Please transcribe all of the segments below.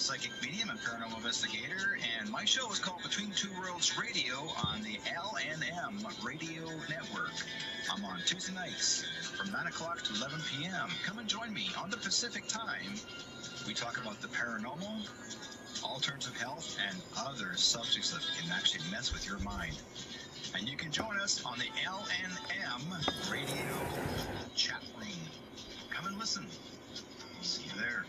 psychic medium and paranormal investigator, and my show is called Between Two Worlds Radio on the LNM Radio Network. I'm on Tuesday nights from 9 o'clock to 11 p.m. Come and join me on the Pacific Time. We talk about the paranormal, alternative health, and other subjects that can actually mess with your mind. And you can join us on the LNM Radio chat room. Come and listen. See you there.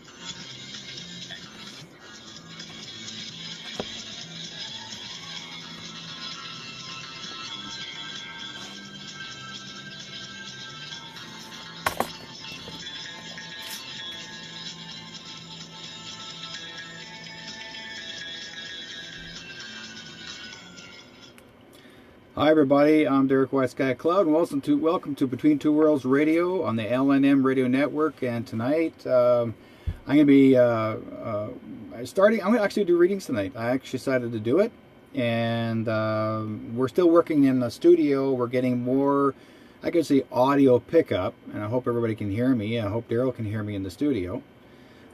Hi everybody, I'm Derrick Whiteskycloud, and welcome to Between Two Worlds Radio on the LNM Radio Network. And tonight, I'm going to be I'm going to actually do readings tonight. I actually decided to do it, and we're still working in the studio. We're getting more, I can say, audio pickup, and I hope everybody can hear me. I hope Daryl can hear me in the studio.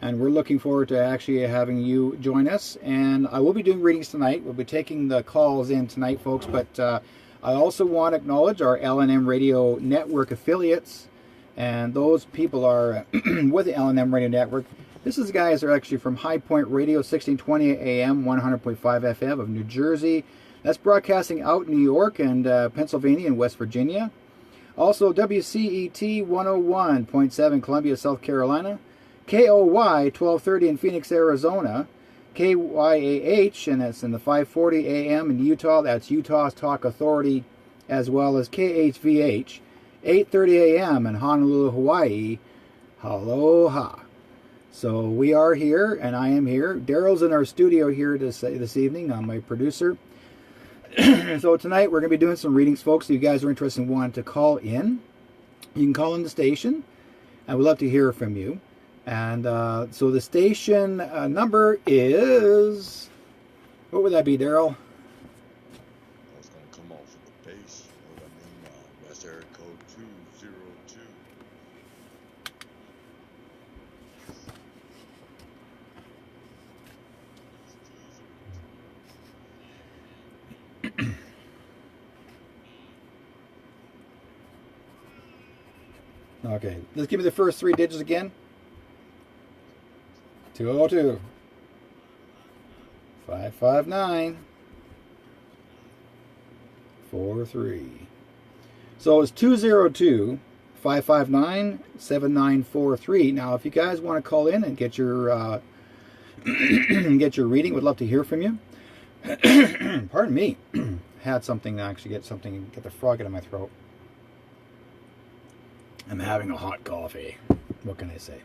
And we're looking forward to actually having you join us. And I will be doing readings tonight. We'll be taking the calls in tonight, folks. But I also want to acknowledge our LNM Radio Network affiliates. And those people are with the LNM Radio Network. This is guys are actually from High Point Radio, 1620 AM, 100.5 FM of New Jersey. That's broadcasting out in New York and Pennsylvania and West Virginia. Also WCET 101.7 Columbia, South Carolina. KOY 1230 in Phoenix, Arizona, KYAH, and that's in the 540 AM in Utah. That's Utah's Talk Authority, as well as KHVH 830 AM in Honolulu, Hawaii. Aloha. So we are here, and I am here. Daryl's in our studio here this evening. I'm my producer. So tonight we're going to be doing some readings, folks. If you guys are interested and want to call in, you can call in the station, and we'd love to hear from you. And so the station number is, what would that be, Daryl? It's going to come off of the base. You know what I mean? That's area code 202. Okay, let's give me the first three digits again. 202 559 43. So it's 202 559 7943. Now, if you guys want to call in and get your get your reading, would love to hear from you. Pardon me. Had something to actually get the frog out of my throat. I'm having a hot coffee. What can I say?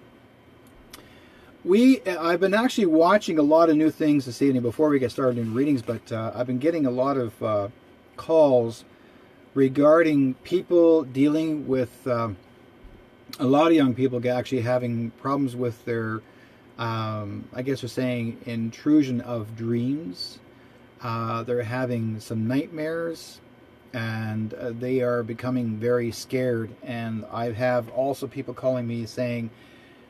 I've been actually watching a lot of new things this evening before we get started in readings, but I've been getting a lot of calls regarding people dealing with a lot of young people actually having problems with their, I guess we're saying, intrusion of dreams. They're having some nightmares, and they are becoming very scared. And I have also people calling me saying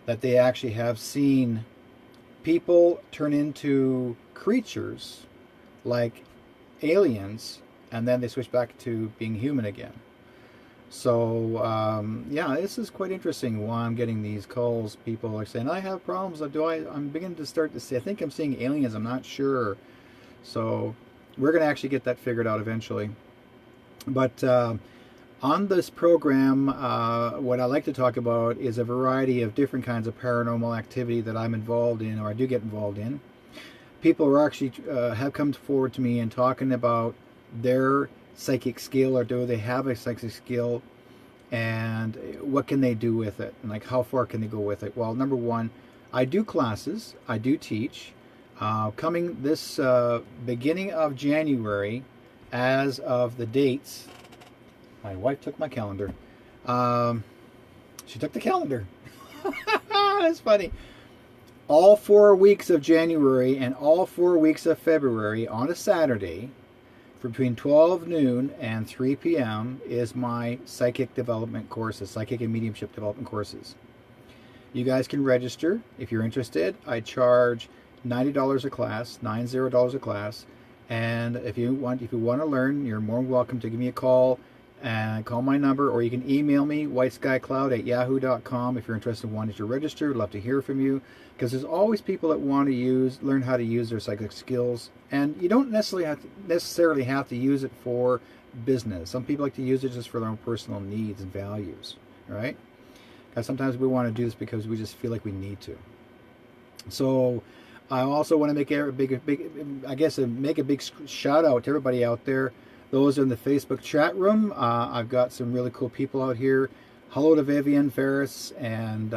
that they actually have seen people turn into creatures like aliens, and then they switch back to being human again. So yeah, this is quite interesting. While I'm getting these calls, people are saying, I have problems. I'm beginning to start to see, I think I'm seeing aliens, I'm not sure. So we're going to actually get that figured out eventually. But on this program, what I like to talk about is a variety of different kinds of paranormal activity that I'm involved in, or I do get involved in. People are actually have come forward to me and talking about their psychic skill, or do they have a psychic skill, and what can they do with it, and like how far can they go with it. Well, number one, I do classes, I do teach. Coming this beginning of January, as of the dates, my wife took my calendar. She took the calendar. That's funny. All 4 weeks of January and all 4 weeks of February on a Saturday, for between 12 noon and 3 p.m. is my psychic development courses, psychic and mediumship development courses. You guys can register if you're interested. I charge $90 a class, $90 a class. And if you want to learn, you're more than welcome to give me a call and call my number, or you can email me, whiteskycloud@yahoo.com, if you're interested in wanting to register. I'd love to hear from you, because there's always people that want to learn how to use their psychic skills, and you don't necessarily have to use it for business. Some people like to use it just for their own personal needs and values, right? Because sometimes we want to do this because we just feel like we need to. So I also want to make a big shout out to everybody out there. Those in the Facebook chat room. I've got some really cool people out here. Hello to Vivian, Ferris, and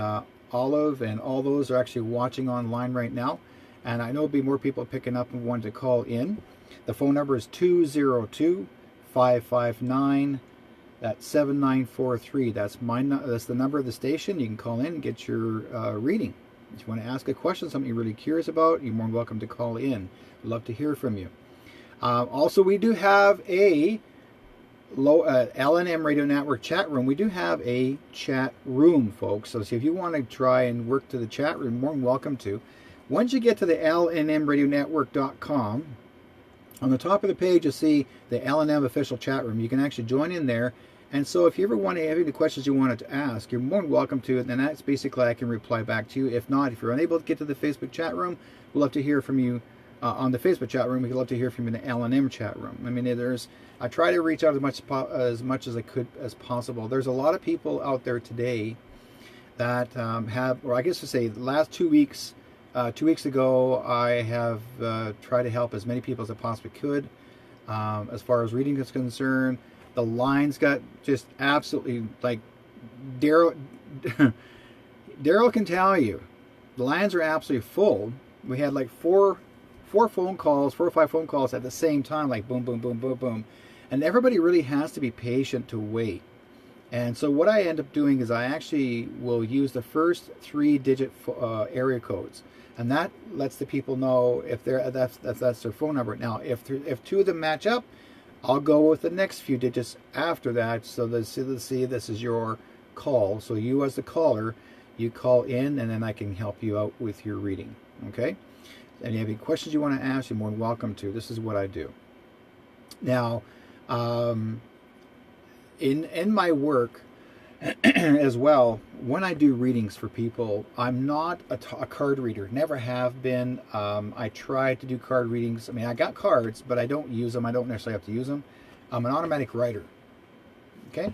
Olive, and all those are actually watching online right now. And I know there'll be more people picking up and wanting to call in. The phone number is 202-559. That's 7943. That's the number of the station. You can call in and get your reading. If you want to ask a question, something you're really curious about, you're more than welcome to call in. We'd love to hear from you. Also, we do have a LNM Radio Network chat room. We do have a chat room, folks. So if you want to try and work to the chat room, more than welcome to. Once you get to the lnmradionetwork.com, on the top of the page, you'll see the LNM official chat room. You can actually join in there. And so if you ever want to have any questions you wanted to ask, you're more than welcome to it. And that's basically I can reply back to you. If not, if you're unable to get to the Facebook chat room, we'd love to hear from you on the Facebook chat room. We'd love to hear from you in the L&M chat room. I mean, I try to reach out as much as I could as possible. There's a lot of people out there today that have, or I guess to say, the last 2 weeks, 2 weeks ago, I have tried to help as many people as I possibly could. As far as reading is concerned, the lines got just absolutely, like, Daryl can tell you, the lines are absolutely full. We had like four or five phone calls at the same time, like boom, boom, boom, boom, boom. And everybody really has to be patient to wait. And so what I end up doing is I actually will use the first 3-digit area codes. And that lets the people know if that's their phone number. Now, if 2 of them match up, I'll go with the next few digits after that. So let's see, this is your call. So you as the caller, you call in, and then I can help you out with your reading. Okay? And if you have any questions you want to ask, you're more than welcome to. This is what I do. Now, in my work as well, when I do readings for people, I'm not a card reader. Never have been. I try to do card readings. I mean, I got cards, but I don't use them. I don't necessarily have to use them. I'm an automatic writer. Okay?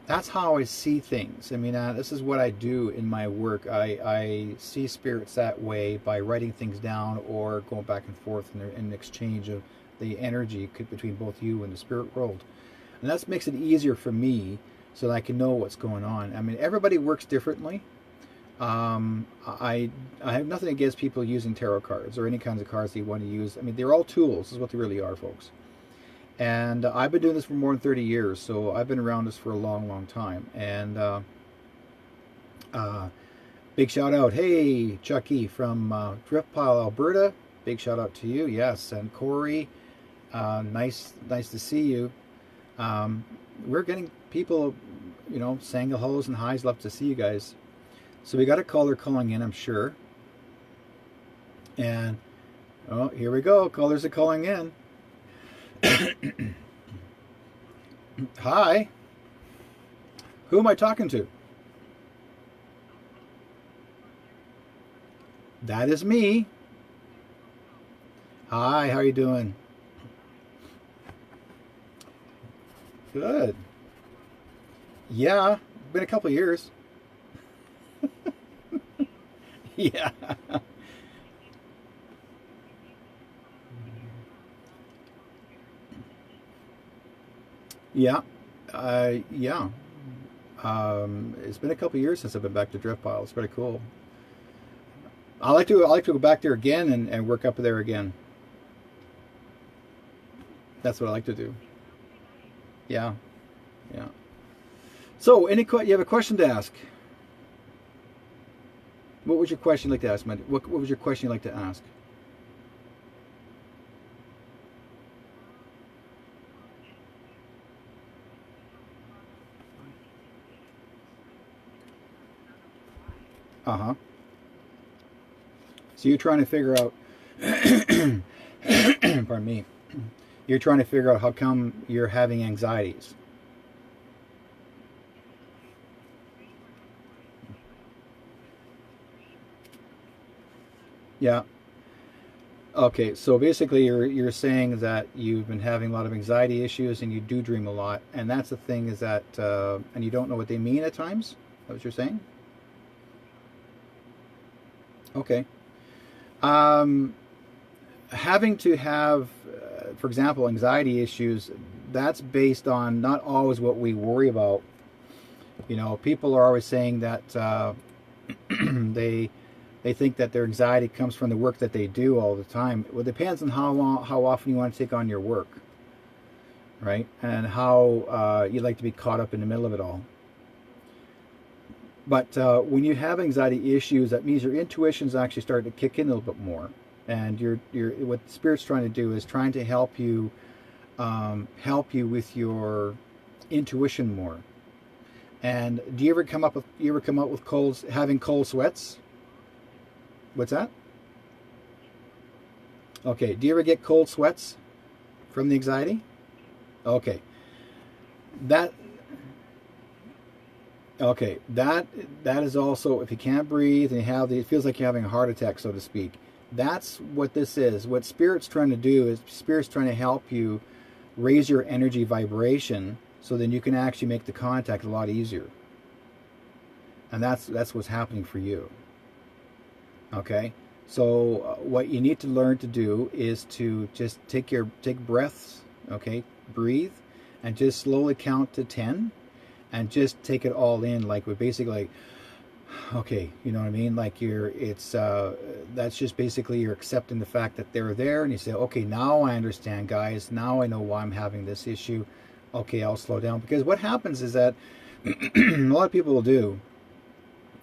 That's how I see things. I mean, this is what I do in my work. I see spirits that way by writing things down or going back and forth in an exchange of the energy between both you and the spirit world. And that makes it easier for me so that I can know what's going on. I mean, everybody works differently. I have nothing against people using tarot cards or any kinds of cards that you want to use. I mean, they're all tools. This is what they really are, folks. And I've been doing this for more than 30 years, so I've been around this for a long, long time. And big shout out, hey, Chucky from Driftpile, Alberta. Big shout out to you, yes. And Corey, nice to see you. We're getting people, saying hellos and highs. Love to see you guys. So we got a caller calling in, I'm sure. And, oh, here we go. Callers are calling in. Hi. Who am I talking to? That is me. Hi, how are you doing? Good. Yeah, been a couple of years. Yeah. Yeah. Yeah. It's been a couple of years since I've been back to Driftpile. It's pretty cool. I like to go back there again and work up there again. That's what I like to do. Yeah. Yeah. So, you have a question to ask? What was your question you'd like to ask, Mandy? What was your question you'd like to ask? Uh-huh. So you're trying to figure out, pardon me, you're trying to figure out how come you're having anxieties. Yeah. Okay, so basically you're saying that you've been having a lot of anxiety issues and you do dream a lot, and that's the thing is that, and you don't know what they mean at times? Is that what you're saying? Okay. Having to have, for example, anxiety issues, that's based on not always what we worry about. You know, people are always saying that they think that their anxiety comes from the work that they do all the time. Well, it depends on how often you want to take on your work, right? And how you like to be caught up in the middle of it all. But when you have anxiety issues, that means your intuition's actually starting to kick in a little bit more. And what the Spirit's trying to do is trying to help you with your intuition more. And do you ever come up with having cold sweats? What's that? Okay. Do you ever get cold sweats from the anxiety? Okay. That is also, if you can't breathe and it feels like you're having a heart attack, so to speak. That's what this is. What Spirit's trying to do is Spirit's trying to help you raise your energy vibration so then you can actually make the contact a lot easier. And that's what's happening for you. Okay? So what you need to learn to do is to just take breaths, okay? Breathe and just slowly count to 10 and just take it all in, like we're basically, okay, you know what I mean? Like that's just basically you're accepting the fact that they're there, and you say, okay, now I understand, guys. Now I know why I'm having this issue. Okay, I'll slow down. Because what happens is that a lot of people will do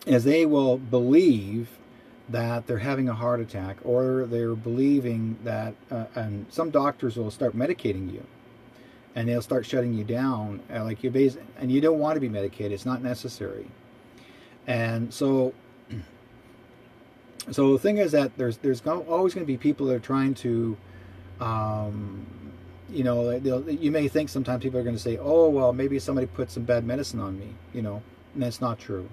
is they will believe that they're having a heart attack, or they're believing that, and some doctors will start medicating you. And they'll start shutting you down, and you don't want to be medicated. It's not necessary. And so the thing is that there's always going to be people that are trying to, you may think sometimes people are going to say, oh, well, maybe somebody put some bad medicine on me, and that's not true.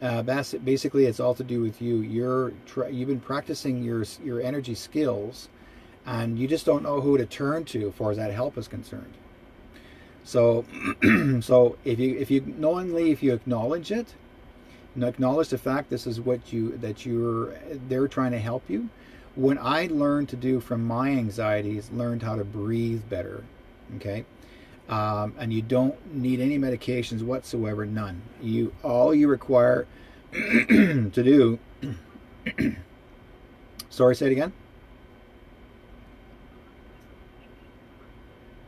Basically, it's all to do with you. You've been practicing your energy skills, and you just don't know who to turn to as far as that help is concerned. So, if you acknowledge it, and acknowledge the fact this is they're trying to help you. When I learned to do from my anxieties, learned how to breathe better, okay, and you don't need any medications whatsoever, none. All you require to do. Sorry, say it again.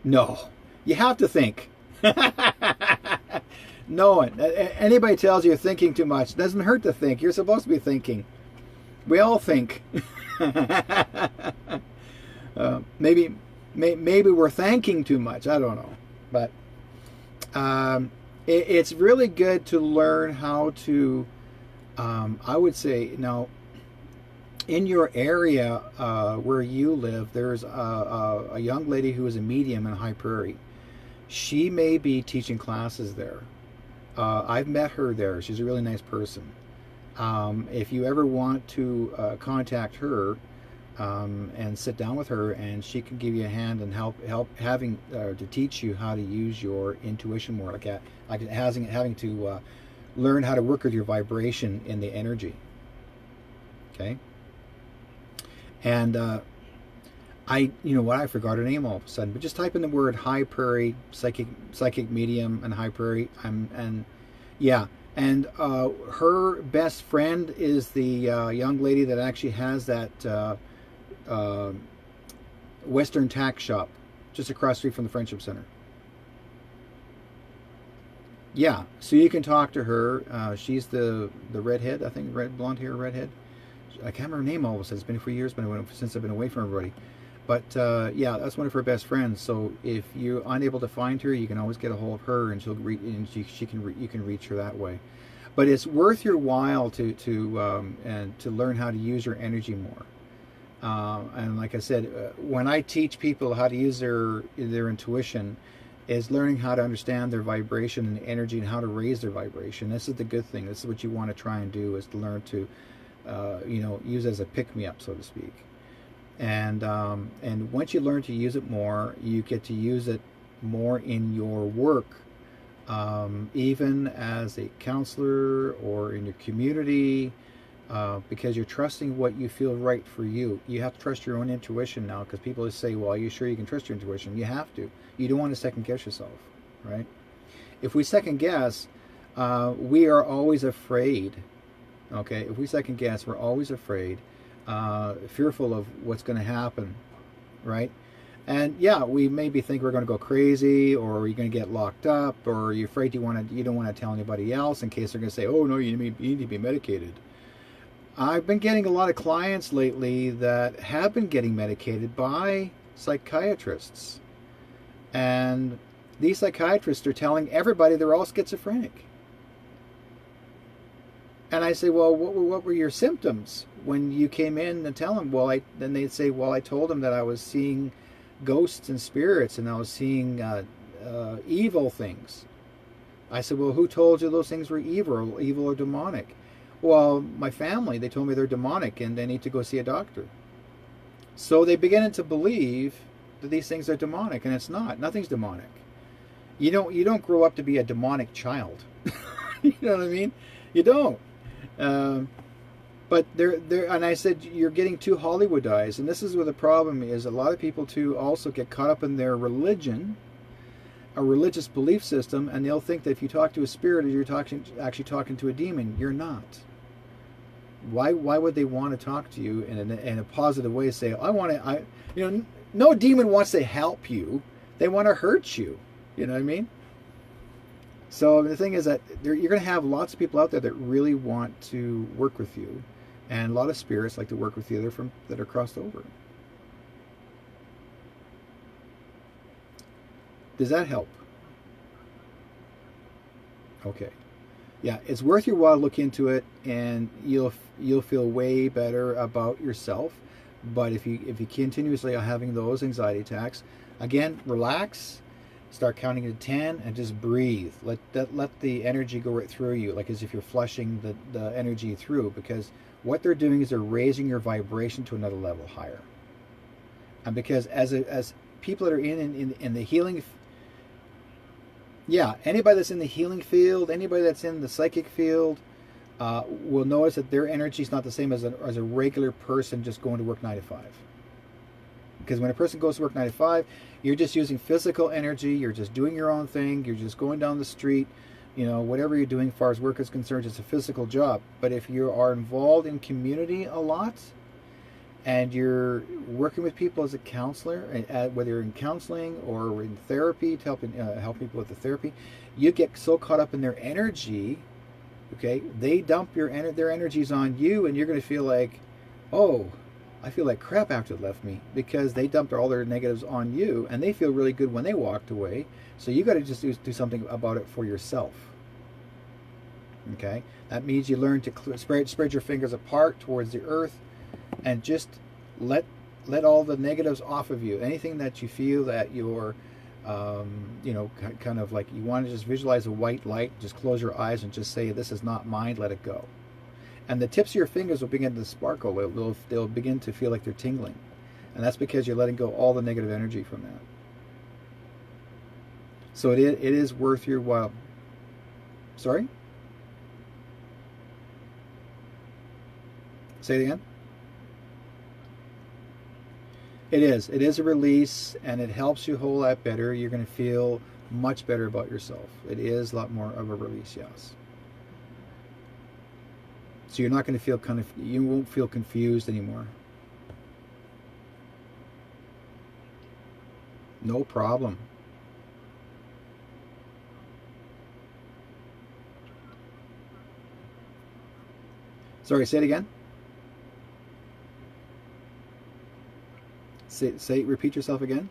No. You have to think. No one. Anybody tells you you're thinking too much, doesn't hurt to think. You're supposed to be thinking. We all think. Maybe we're thinking too much. I don't know. But it's really good to learn how to, I would say, now, in your area where you live, there's a young lady who is a medium in High Prairie. She may be teaching classes there. I've met her there. She's a really nice person. If you ever want to contact her and sit down with her, and she can give you a hand and help having to teach you how to use your intuition more, like having to learn how to work with your vibration in the energy. Okay. And I forgot her name all of a sudden, but just type in the word High Prairie psychic medium and High Prairie, and her best friend is the young lady that actually has that Western Tack Shop just across the street from the Friendship Center. Yeah, so you can talk to her. She's the redhead, I think, blonde hair redhead. I can't remember her name all of a sudden. It's been a few years since I've been away from everybody. But that's one of her best friends. So if you're unable to find her, you can always get a hold of her, and you can reach her that way. But it's worth your while to learn how to use your energy more. And like I said, when I teach people how to use their intuition, is learning how to understand their vibration and energy and how to raise their vibration. This is the good thing. This is what you want to try and do, is to learn to, use as a pick-me-up, so to speak. And once you learn to use it more, you get to use it more in your work, even as a counselor or in your community, because you're trusting what you feel right for you. You have to trust your own intuition now, because people say, well, are you sure you can trust your intuition? You have to. You don't want to second guess yourself, right? If we second guess, we are always afraid. Okay, if we second guess, we're always afraid, fearful of what's going to happen, right? And yeah, we maybe think we're going to go crazy, or you're going to get locked up, or you're afraid you don't want to tell anybody else in case they're going to say, oh no, you need to be medicated. I've been getting a lot of clients lately that have been getting medicated by psychiatrists. And these psychiatrists are telling everybody they're all schizophrenic. And I say, well, what were your symptoms when you came in and tell them? Well, then they'd say, well, I told them that I was seeing ghosts and spirits, and I was seeing evil things. I said, well, who told you those things were evil or demonic? Well, my family, they told me they're demonic and they need to go see a doctor. So they begin to believe that these things are demonic, and it's not. Nothing's demonic. You don't grow up to be a demonic child. You know what I mean? You don't. But and I said, you're getting too Hollywoodized, and this is where the problem is. A lot of people too also get caught up in their religion, a religious belief system, and they'll think that if you talk to a spirit, or you're actually talking to a demon. You're not. Why would they want to talk to you in a positive way? Say, no demon wants to help you. They want to hurt you. You know what I mean? So the thing is that you're going to have lots of people out there that really want to work with you, and a lot of spirits like to work with you that are crossed over. Does that help? Okay. Yeah, it's worth your while to look into it, and you'll feel way better about yourself. But if you continuously are having those anxiety attacks, again, relax, start counting to 10, and just breathe. Let the energy go right through you, like as if you're flushing the energy through, because what they're doing is they're raising your vibration to another level higher. And because as people that are in the healing, anybody that's in the healing field, anybody that's in the psychic field, will notice that their energy is not the same as a regular person just going to work 9 to 5. Because when a person goes to work 9 to 5, you're just using physical energy, you're just doing your own thing, you're just going down the street, whatever you're doing as far as work is concerned, it's a physical job. But if you are involved in community a lot, and you're working with people as a counselor, whether you're in counseling or in therapy, to help people with the therapy, you get so caught up in their energy, okay? They dump their energies on you, and you're going to feel like, oh, I feel like crap after it left me, because they dumped all their negatives on you, and they feel really good when they walked away. So you got to just do something about it for yourself. Okay? That means you learn to spread your fingers apart towards the earth, and just let all the negatives off of you. Anything that you feel that you're, kind of like you want to just visualize a white light, just close your eyes and just say, this is not mine, let it go. And the tips of your fingers will begin to sparkle. They'll begin to feel like they're tingling. And that's because you're letting go all the negative energy from that. So it is worth your while. Sorry? Say it again? It is a release, and it helps you a whole lot better. You're going to feel much better about yourself. It is a lot more of a release, yes. So you're not going to feel you won't feel confused anymore. No problem. Sorry, say it again. Repeat yourself again.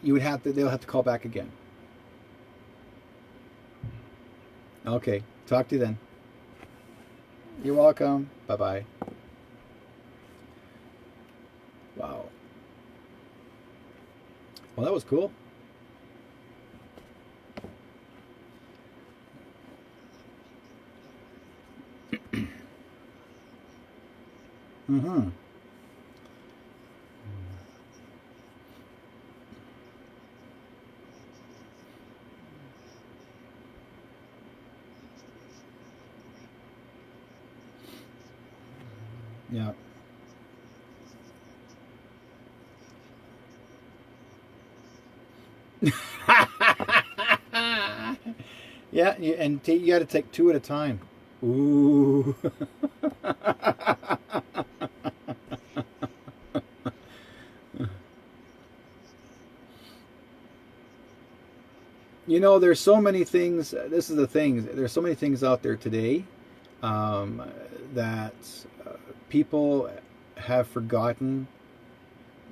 you would have to. They'll have to call back again. Okay. Talk to you then. You're welcome. Bye bye. Wow. Well, that was cool. Mm-hmm. Yeah. Yeah, and you got to take two at a time. Ooh. You know, there's so many things. This is the thing. There's so many things out there today that people have forgotten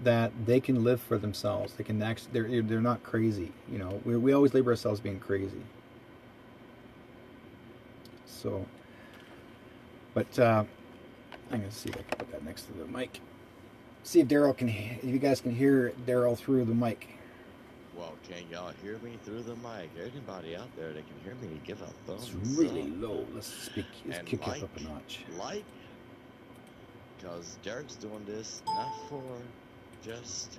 that they can live for themselves. They can actually. They're not crazy. You know, we always label ourselves being crazy. So, but I'm gonna see if I can put that next to the mic. See if if you guys can hear Daryl through the mic. Well, can y'all hear me through the mic? Anybody out there that can hear me, give a thumbs It's really up. low. Let's kick it up a notch. Because Derrick's doing this not for just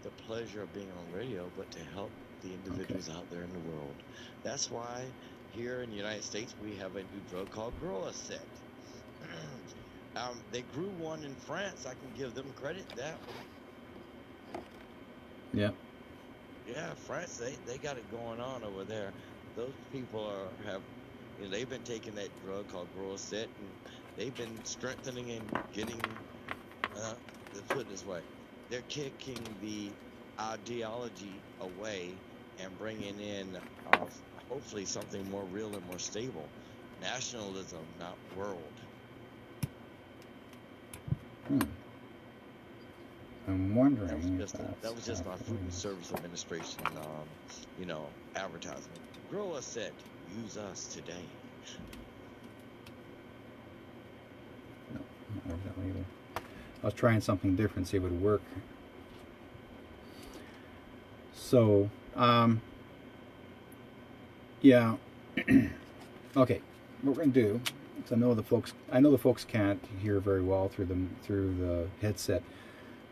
the pleasure of being on radio, but to help the individuals out there in the world. That's why here in the United States we have a new drug called Grow-a-Set. They grew one in France. I can give them credit. That one. Yeah. Yeah, France, they got it going on over there. Those people they've been taking that drug called Grow-a-Set, and they've been strengthening and getting, let's put it this way, they're kicking the ideology away and bringing in, hopefully, something more real and more stable. Nationalism, not world. I'm wondering. That was just my Food and Service Administration, advertisement. Grow-a-Set, use us today. No, not working that way either. I was trying something different, see if it would work. So, yeah. Okay, what we're gonna do, because I know the folks can't hear very well through the headset.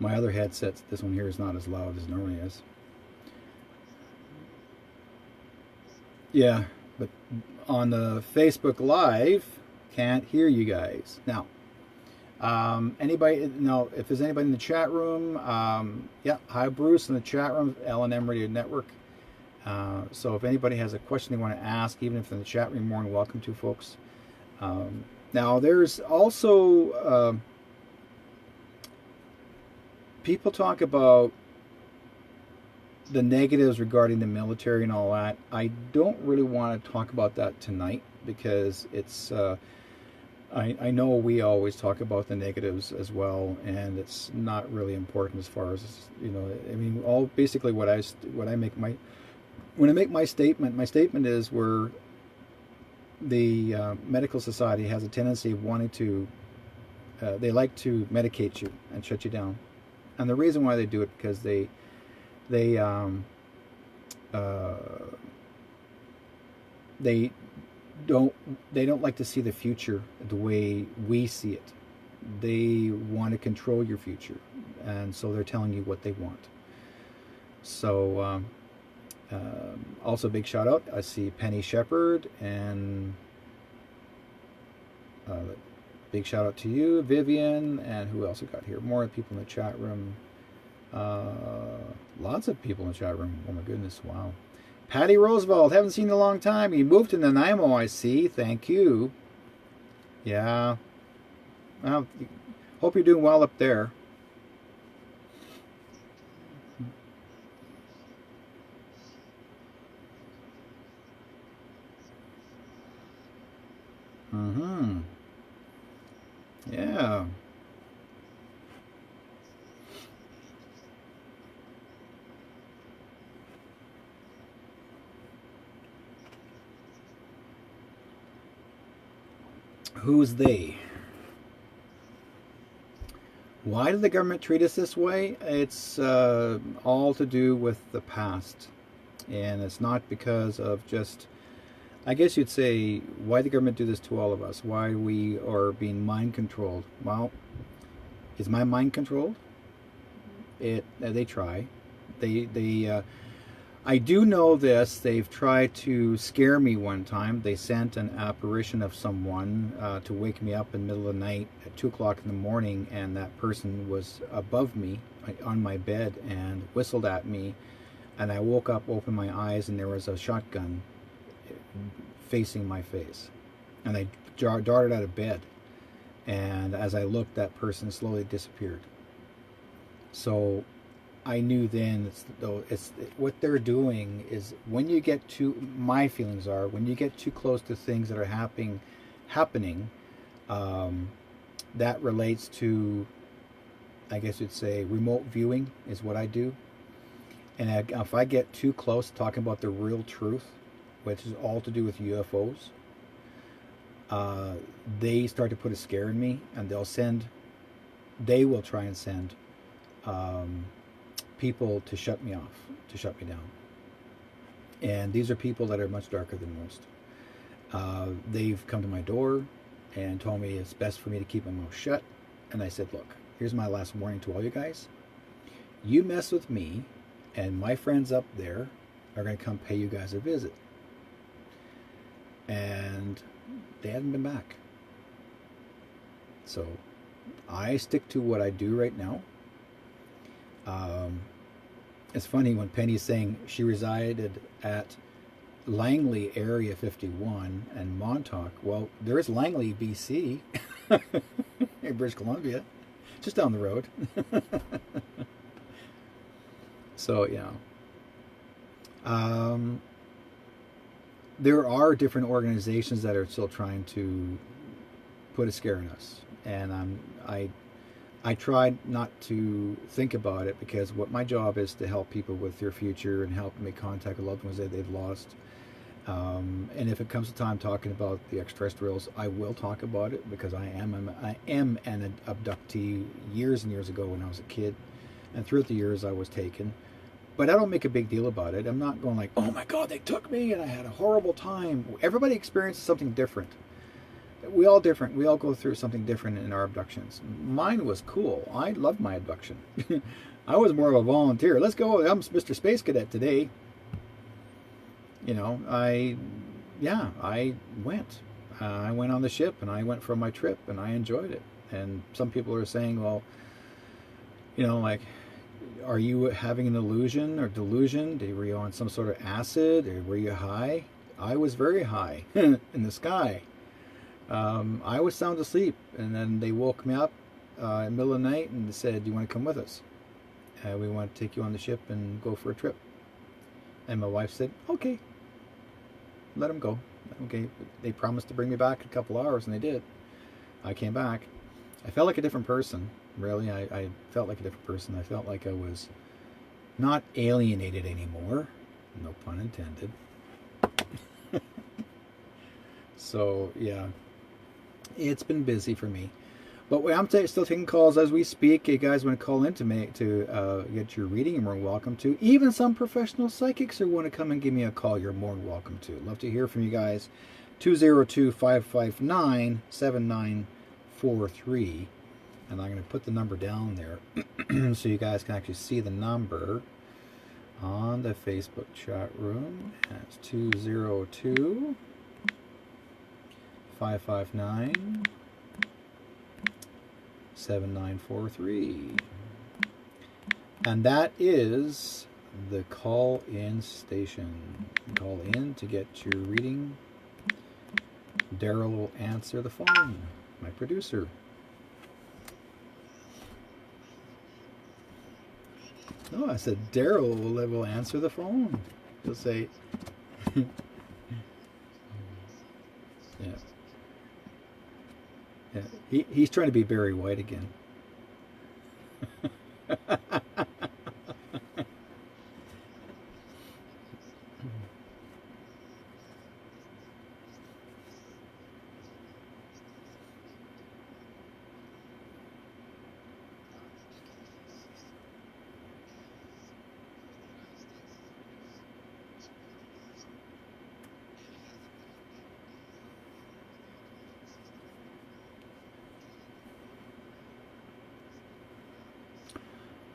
My other headset, this one here, is not as loud as it normally is. Yeah, but on the Facebook Live, can't hear you guys. Now, if there's anybody in the chat room, yeah, hi Bruce in the chat room, L&M Radio Network. So if anybody has a question they want to ask, even if in the chat room, more than welcome to, folks. Now, there's also... people talk about the negatives regarding the military and all that. I don't really want to talk about that tonight because it's. I know we always talk about the negatives as well, and it's not really important as far as I mean, basically when I make my statement. My statement is where the medical society has a tendency of wanting to. They like to medicate you and shut you down. And the reason why they do it because they don't like to see the future the way we see it. They want to control your future, and so they're telling you what they want. So also big shout out. I see Penny Shepherd and big shout out to you, Vivian, and who else we got here? More people in the chat room. Lots of people in the chat room. Oh my goodness, wow. Patty Roosevelt, haven't seen you in a long time. You moved to Nanaimo, I see. Thank you. Yeah. Well, hope you're doing well up there. Mm-hmm. Yeah. Who's they? Why did the government treat us this way? It's all to do with the past. And it's not because of just, I guess you'd say, why the government do this to all of us? Why we are being mind controlled? Well, is my mind controlled? They try. I do know this. They've tried to scare me one time. They sent an apparition of someone to wake me up in the middle of the night at 2 o'clock in the morning, and that person was above me on my bed and whistled at me, and I woke up, opened my eyes, and there was a shotgun facing my face, and I darted out of bed, and as I looked, that person slowly disappeared. So I knew then it's what they're doing is, when you get too, my feelings are, when you get too close to things that are happening, that relates to, I guess you'd say, remote viewing is what I do. And if I get too close talking about the real truth, which is all to do with UFOs, they start to put a scare in me, and they will try and send people to shut me off, to shut me down. And these are people that are much darker than most. They've come to my door and told me it's best for me to keep my mouth shut. And I said, look, here's my last warning to all you guys. You mess with me, and my friends up there are going to come pay you guys a visit. And they haven't been back. So I stick to what I do right now. It's funny when Penny's saying she resided at Langley Area 51 and Montauk. Well, there is Langley, BC, in British Columbia, just down the road. So, yeah. There are different organizations that are still trying to put a scare in us. And I tried not to think about it, because what my job is to help people with their future and help make contact with loved ones that they've lost. And if it comes to time talking about the extraterrestrials, I will talk about it, because I am an abductee years and years ago when I was a kid. And throughout the years I was taken. But I don't make a big deal about it. I'm not going like, oh my God, they took me and I had a horrible time. Everybody experiences something different. We all different. We all go through something different in our abductions. Mine was cool. I loved my abduction. I was more of a volunteer. Let's go. I'm Mr. Space Cadet today. You know, I went. I went on the ship, and I went for my trip, and I enjoyed it. And some people are saying, well, you know, like, are you having an illusion or delusion? Were you on some sort of acid, or were you high? I was very high in the sky. I was sound asleep, and then they woke me up in the middle of the night and said, do you want to come with us? We want to take you on the ship and go for a trip. And my wife said, okay, let them go. Okay, they promised to bring me back in a couple hours, and they did. I came back. I felt like a different person, really. I felt like a different person. I felt like I was not alienated anymore. No pun intended. So, yeah. It's been busy for me. But I'm still taking calls as we speak. You guys want to call in to get your reading, you're more than welcome to. Even some professional psychics who want to come and give me a call, you're more than welcome to. Love to hear from you guys. 202-559-7943. And I'm going to put the number down there so you guys can actually see the number on the Facebook chat room. That's 202 559 7943. And that is the call-in station. Call in to get your reading. Daryl will answer the phone, my producer. No, I said Daryl will answer the phone. He'll say, yeah. Yeah, he's trying to be Barry White again.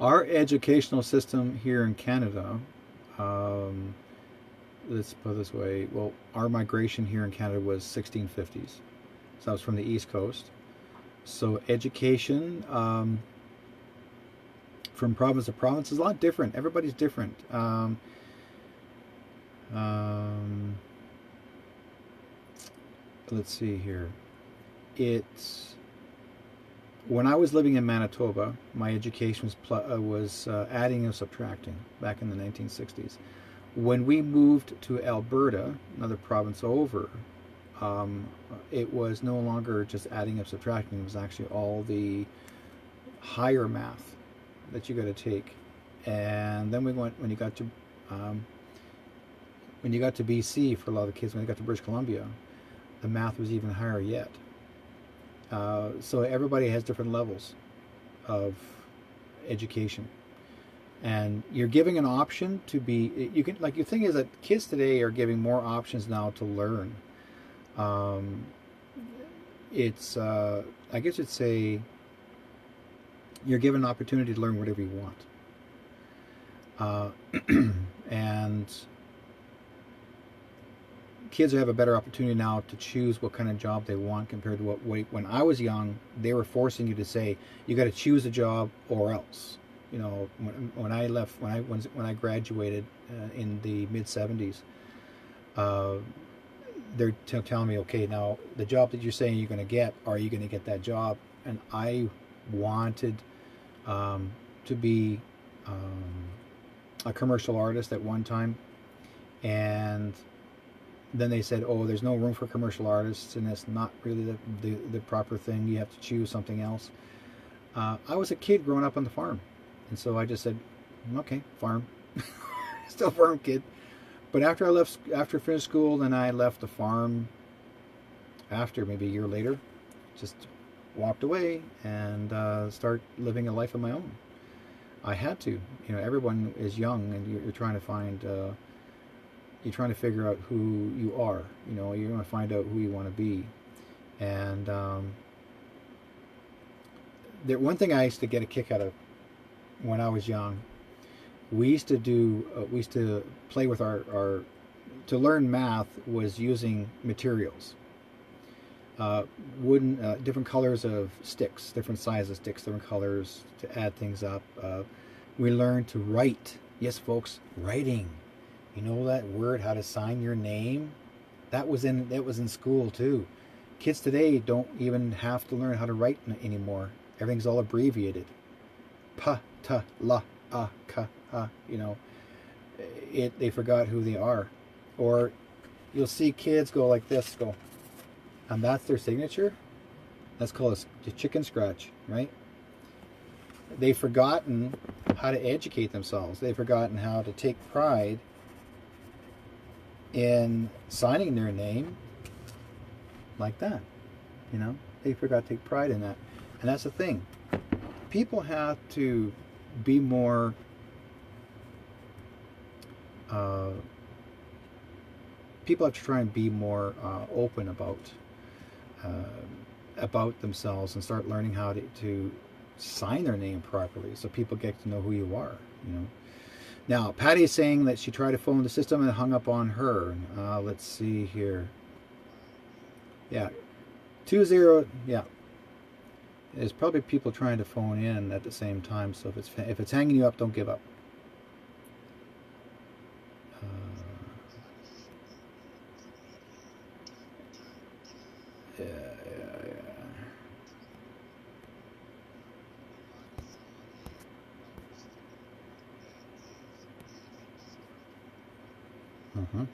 Our educational system here in Canada, let's put it this way, well, our migration here in Canada was 1650s. So I was from the East Coast. So education from province to province is a lot different. Everybody's different. Let's see here. It's when I was living in Manitoba, my education was adding and subtracting back in the 1960s. When we moved to Alberta, another province over, it was no longer just adding and subtracting. It was actually all the higher math that you got to take. And then we went when you got to BC, for a lot of the kids, when you got to British Columbia, the math was even higher yet. So everybody has different levels of education, and you're giving an option to be. You can, like, the thing is that kids today are giving more options now to learn. It's I guess you'd say you're given an opportunity to learn whatever you want, and kids have a better opportunity now to choose what kind of job they want compared to when I was young, they were forcing you to say you got to choose a job or else. You know, when I left, when I graduated in the mid 70s, they're telling me, okay, now the job that you're saying you're going to get, are you going to get that job? And I wanted to be a commercial artist at one time, and then they said, oh, there's no room for commercial artists, and that's not really the proper thing. You have to choose something else. I was a kid growing up on the farm, and so I just said, okay, farm. Still farm kid. But after I finished school, then I left the farm after maybe a year later, just walked away and start living a life of my own. I had to. You know, everyone is young, and you're trying to find... you're trying to figure out who you are. You know, you want to find out who you want to be. And one thing I used to get a kick out of when I was young, we used to play with to learn math was using materials. Wooden, different colors of sticks, different sizes of sticks, different colors to add things up. We learned to write. Yes, folks, writing. You know that word, how to sign your name? That was in school too. Kids today don't even have to learn how to write anymore. Everything's all abbreviated. Pa, ta, la, a, ka, ha. You know, they forgot who they are. Or you'll see kids go like this, and that's their signature. That's called a chicken scratch, right? They've forgotten how to educate themselves. They've forgotten how to take pride in signing their name like that. You know, they forgot to take pride in that. And that's the thing. People have to be more people have to try and be more open about themselves and start learning how to sign their name properly, so people get to know who you are. You know. Now, Patty is saying that she tried to phone the system and it hung up on her. Let's see here. Yeah, 20. Yeah, there's probably people trying to phone in at the same time. So if it's hanging you up, don't give up. Yeah. Uh-huh.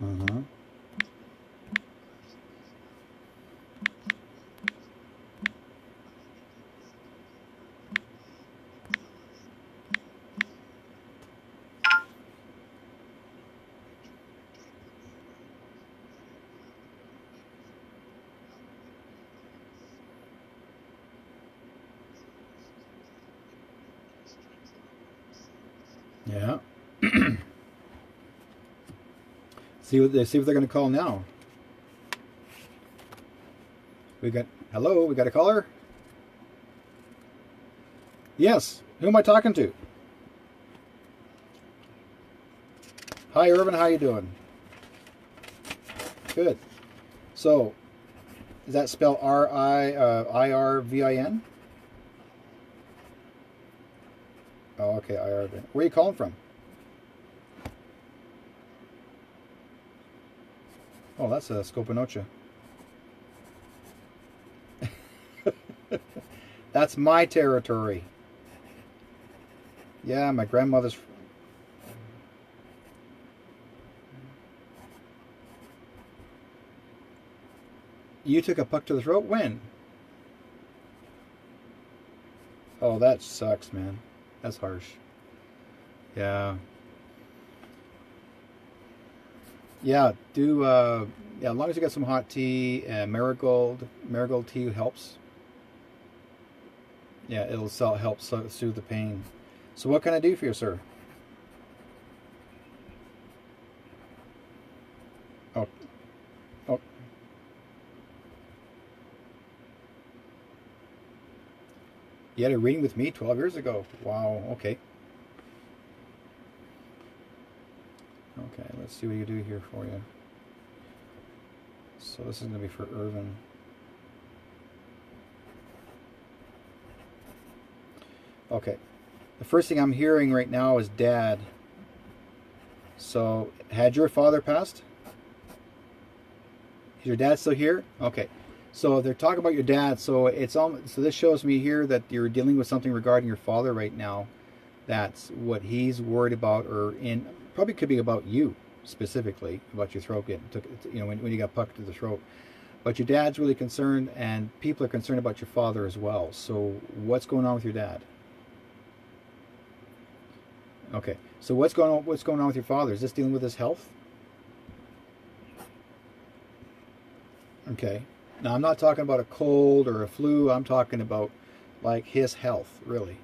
Uh-huh. Yeah. See what they're going to call now. Hello, we got a caller? Yes. Who am I talking to? Hi, Irvin. How you doing? Good. So, does that spell IRVIN? Oh, okay, IRVIN. Where are you calling from? Oh, that's a Scopinocha. That's my territory. Yeah, my grandmother's. You took a puck to the throat? When? Oh, that sucks, man. That's harsh. Yeah. Yeah, yeah, as long as you got some hot tea, marigold tea helps. Yeah, it'll help soothe the pain. So what can I do for you, sir? Oh, oh. You had a reading with me 12 years ago. Wow, okay. Okay, let's see what you do here for you. So this is going to be for Irvin. Okay. The first thing I'm hearing right now is Dad. So, had your father passed? Is your dad still here? Okay. So they're talking about your dad. So so this shows me here that you're dealing with something regarding your father right now. That's what he's worried about, probably could be about you specifically, about your throat getting when you got pucked to the throat. But your dad's really concerned, and people are concerned about your father as well. So what's going on with your dad? Okay, so what's going on with your father? Is this dealing with his health? Okay. Now I'm not talking about a cold or a flu. I'm talking about like his health, really.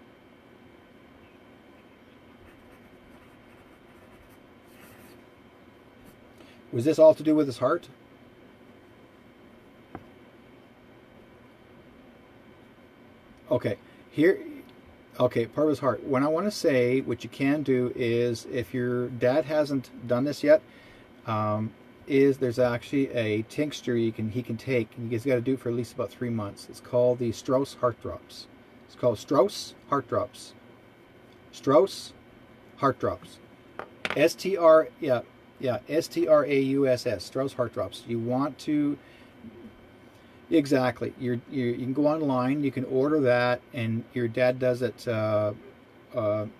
Was this all to do with his heart? Okay. Okay, part of his heart. What I want to say, what you can do is, if your dad hasn't done this yet, there's actually a tincture he can take, and he's got to do it for at least about 3 months. It's called the Strauss Heart Drops. It's called Strauss Heart Drops. Strauss Heart Drops. S-T-R-A-U-S-S. Strauss Heart Drops. You want to. Exactly. You can go online. You can order that, and your dad does it.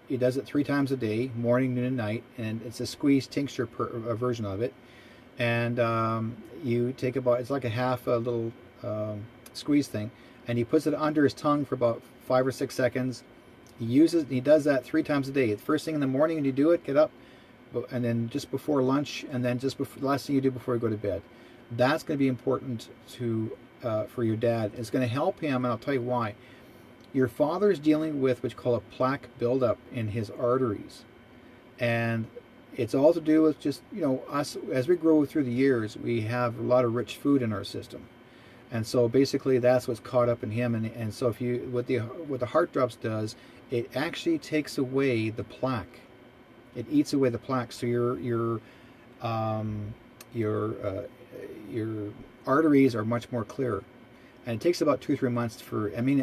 He does it 3 times a day, morning, noon, and night, and it's a squeeze tincture version of it. And you take it's like a little squeeze thing, and he puts it under his tongue for about 5 or 6 seconds. He does that 3 times a day. The first thing in the morning when you do it, get up, and then just before lunch, and then just before the last thing you do before you go to bed. That's going to be important for your dad. It's going to help him, and I'll tell you why. Your father is dealing with what you call a plaque buildup in his arteries, and it's all to do with just us. As we grow through the years, we have a lot of rich food in our system, and so basically that's what's caught up in him. And so what the heart drops does, it actually takes away the plaque. It eats away the plaque, so your arteries are much more clear. And it takes about 2-3 months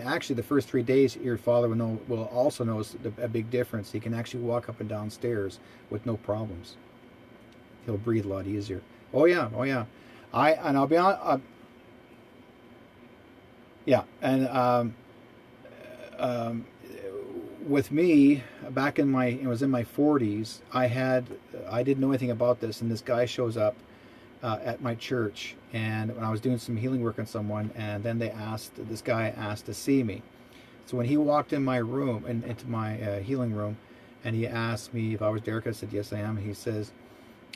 actually the first 3 days your father will also notice a big difference. He can actually walk up and down stairs with no problems. He'll breathe a lot easier. Oh yeah. I'll be honest. Yeah, and with me, back it was in my 40s, I didn't know anything about this, and this guy shows up at my church, and when I was doing some healing work on someone, and then this guy asked to see me. So when he walked in my room, into my healing room, and he asked me if I was Derrick, I said, yes, I am. He says,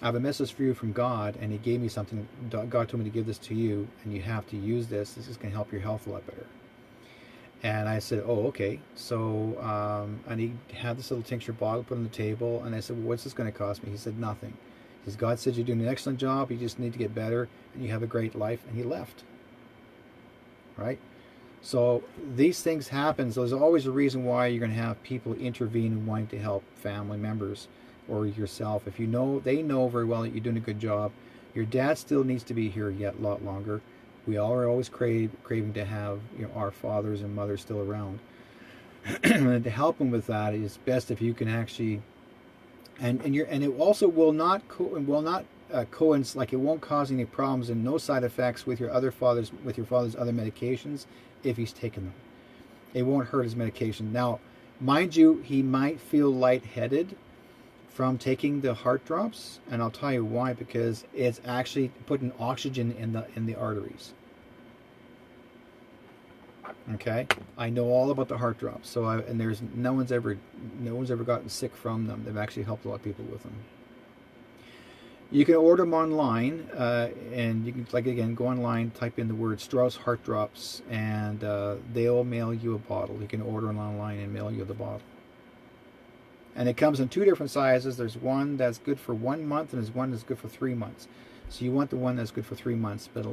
I have a message for you from God, and he gave me something. God told me to give this to you, and you have to use this. This is going to help your health a lot better. And I said, oh, okay. So, and he had this little tincture bottle put on the table. And I said, well, what's this going to cost me? He said, nothing. He says, God said you're doing an excellent job. You just need to get better and you have a great life. And he left. Right? So these things happen. So there's always a reason why you're going to have people intervene and wanting to help family members or yourself. If you know, they know very well that you're doing a good job. Your dad still needs to be here yet a lot longer. We all are always craving to have, you know, our fathers and mothers still around. And to help them with that, it's best if you can actually, and it also will not coincide, like it won't cause any problems and no side effects with your father's other medications if he's taken them. It won't hurt his medication. Now, mind you, he might feel lightheaded from taking the heart drops, and I'll tell you why, because it's actually putting oxygen in the arteries. Okay, I know all about the heart drops. So there's no one's ever gotten sick from them. They've actually helped a lot of people with them. You can order them online, and you can, like, again, go online, type in the word Strauss heart drops, and they'll mail you a bottle. You can order them online and mail you the bottle. And it comes in 2 different sizes. There's one that's good for 1 month, and there's one that's good for 3 months. So you want the one that's good for 3 months, but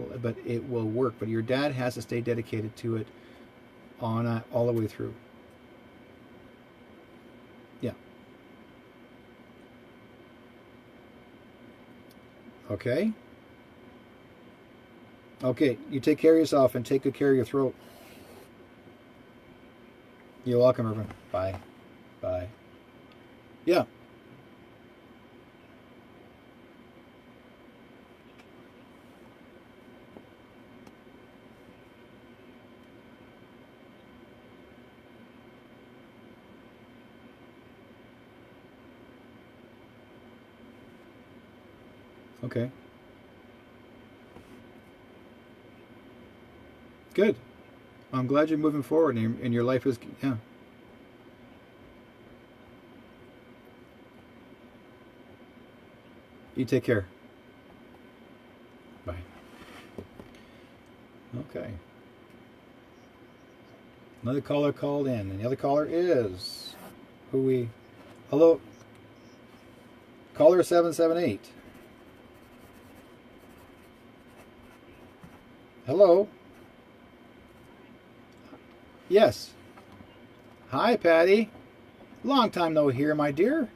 it will work. But your dad has to stay dedicated to it all the way through. Yeah. Okay. Okay. You take care of yourself and take good care of your throat. You're welcome, Irvin. Bye. Bye. Yeah. Okay. Good. I'm glad you're moving forward and your life is, yeah. You take care. Bye. Okay. Another caller called in, and the other caller is hello, caller 778. Hello. Yes. Hi, Patty. Long time no hear, my dear.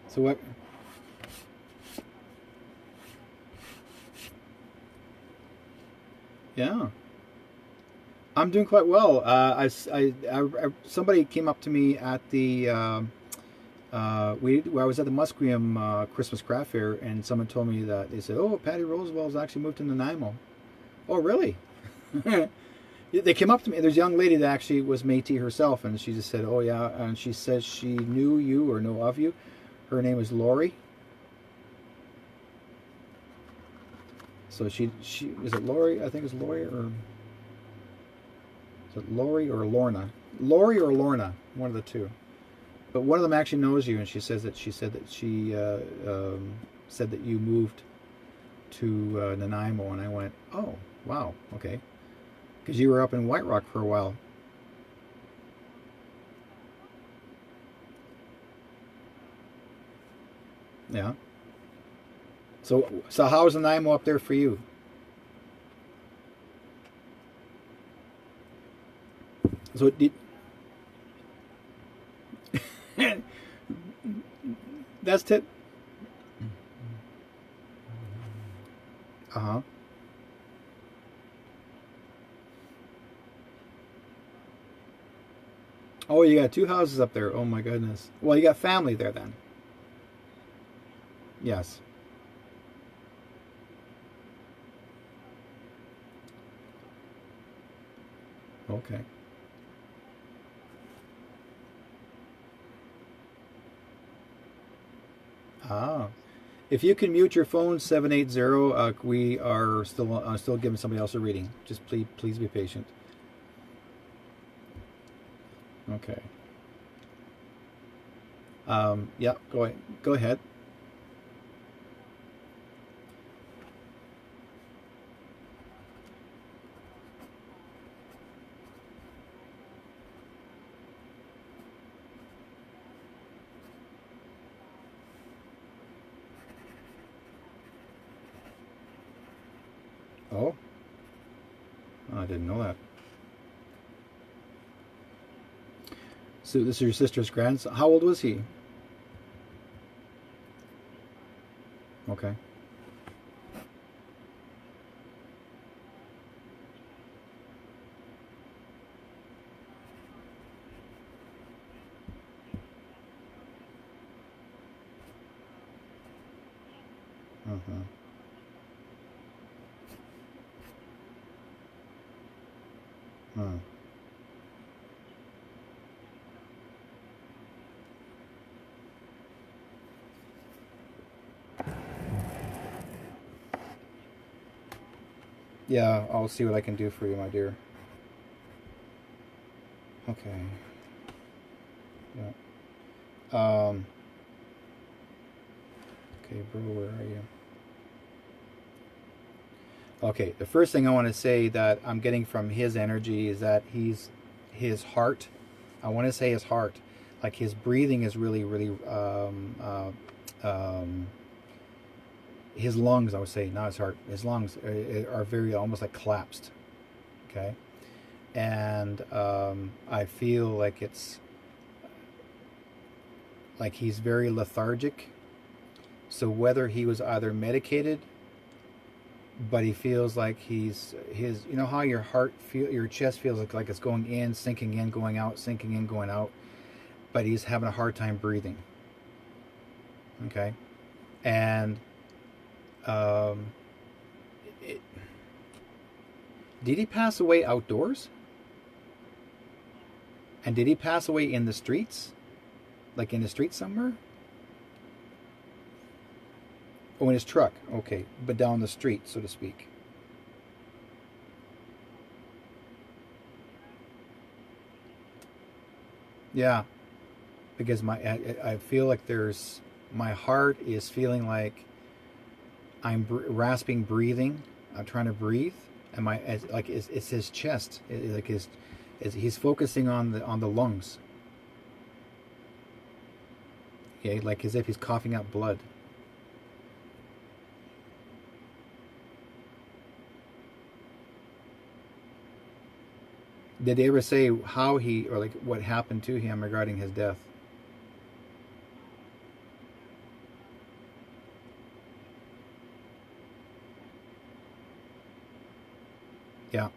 So what? Yeah, I'm doing quite well. Somebody came up to me at the I was at the Musqueam Christmas Craft Fair, and someone told me that they said, "Oh, Patty Roosevelt's actually moved to Nanaimo." Oh, really? They came up to me. There's a young lady that actually was Métis herself, and she just said, "Oh yeah," and she says she knew you or know of you. Her name is Lori. So she is it Lori? I think it's Lori, or is it Lori or Lorna? Lori or Lorna, one of the two. But one of them actually knows you, and she said that she said that you moved to Nanaimo, and I went, oh wow, okay, because you were up in White Rock for a while. Yeah. So how's Nanaimo up there for you? So it did. That's tip. Uh-huh. Oh, you got 2 houses up there. Oh my goodness. Well, you got family there then. Yes. Okay. Ah. If you can mute your phone, 780, we are still giving somebody else a reading. Just please be patient. Okay. Yeah, go ahead. Oh, I didn't know that. So this is your sister's grandson. How old was he? Okay. Mm-hmm. Hmm. Yeah, I'll see what I can do for you, my dear. Okay. Yeah. Okay, bro, where are you? Okay, the first thing I want to say that I'm getting from his energy is that his heart, I want to say his heart, like his breathing is really, really, his lungs, I would say, not his heart, his lungs are very almost like collapsed. Okay. And I feel like it's like he's very lethargic. So whether he was either medicated, but he feels like his, you know how your heart feel, your chest feels like it's going in, sinking in, going out, sinking in, going out, but he's having a hard time breathing. Okay. And did he pass away outdoors? And did he pass away in the streets? Like in the streets somewhere? Oh, in his truck. Okay. But down the street, so to speak. Yeah. Because I feel like there's, my heart is feeling like I'm rasping breathing. I'm trying to breathe. And it's his chest. Like he's focusing on the lungs. Okay, like as if he's coughing out blood. Did they ever say how he, or like what happened to him regarding his death? Yeah,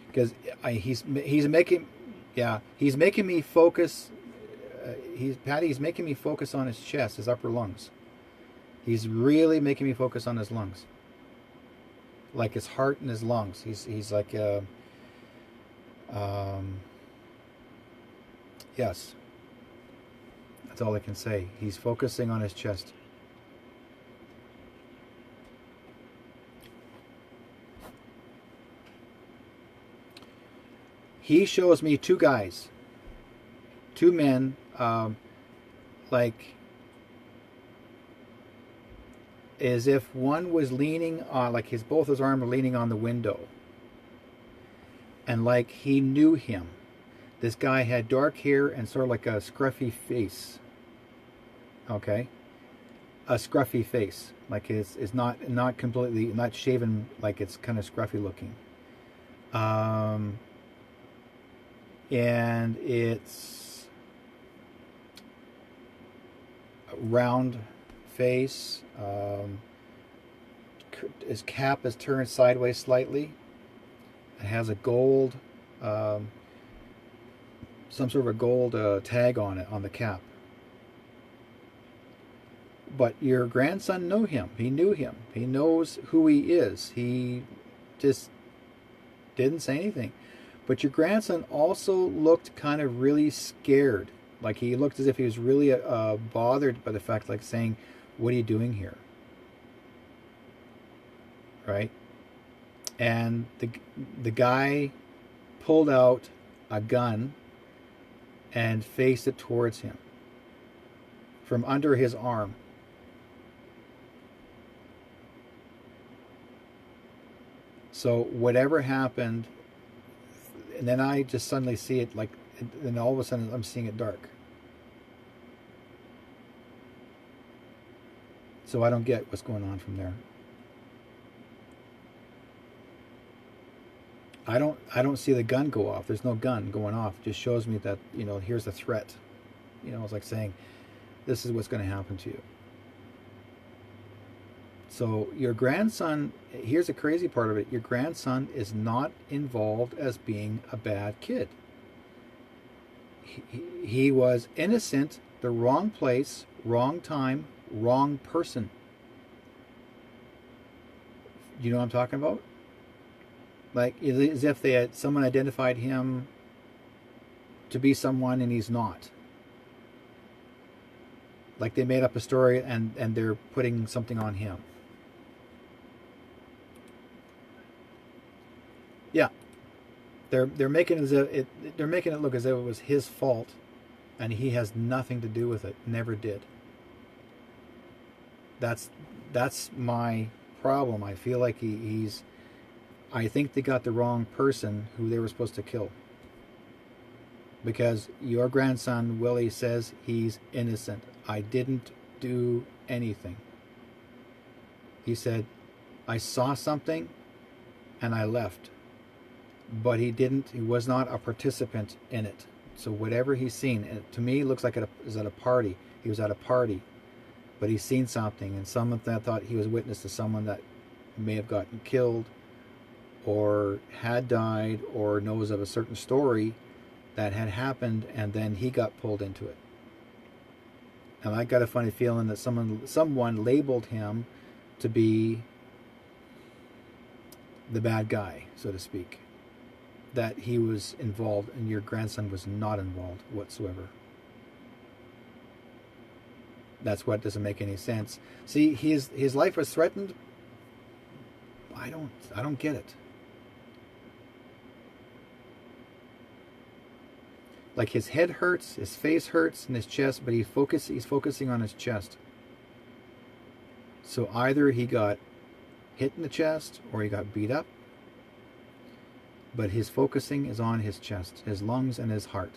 because he's making, yeah, he's making me focus. He's making me focus on his chest, his upper lungs. He's really making me focus on his lungs, like his heart and his lungs. He's like, yes, that's all I can say. He's focusing on his chest. He shows me two guys, two men, like as if one was leaning on, like both his arms were leaning on the window, and like he knew him. This guy had dark hair and sort of like a scruffy face. Okay, a scruffy face, like it's not completely, not shaven, like it's kind of scruffy looking. And it's a round face. His cap is turned sideways slightly. It has a gold, some sort of a gold tag on it, on the cap. But your grandson knew him. He knew him. He knows who he is. He just didn't say anything. But your grandson also looked kind of really scared. Like he looked as if he was really bothered by the fact, like saying, "What are you doing here?" Right? And the guy pulled out a gun and faced it towards him from under his arm. So whatever happened, and then I just suddenly see it, like, and all of a sudden I'm seeing it dark. So I don't get what's going on from there. I don't see the gun go off. There's no gun going off. It just shows me that, here's a threat. It's like saying, this is what's going to happen to you. So your grandson, here's the crazy part of it. Your grandson is not involved as being a bad kid. He was innocent, the wrong place, wrong time, wrong person. Do you know what I'm talking about? Like, as if someone identified him to be someone and he's not. Like they made up a story and they're putting something on him. Yeah, they're making it look as if it was his fault, and he has nothing to do with it. Never did. That's my problem. I feel like I think they got the wrong person who they were supposed to kill. Because your grandson Willie says he's innocent. I didn't do anything. He said, I saw something and I left. But he was not a participant in it. So whatever he's seen, to me, it looks like it was at a party. He was at a party, but he's seen something, and someone that thought he was witness to someone that may have gotten killed, or had died, or knows of a certain story that had happened, and then he got pulled into it. And I got a funny feeling that someone labeled him to be the bad guy, so to speak. That he was involved, and your grandson was not involved whatsoever. That's what doesn't make any sense. See, his life was threatened. I don't get it. Like his head hurts, his face hurts, and his chest, but he's focusing on his chest. So either he got hit in the chest or he got beat up. But his focusing is on his chest, his lungs, and his heart.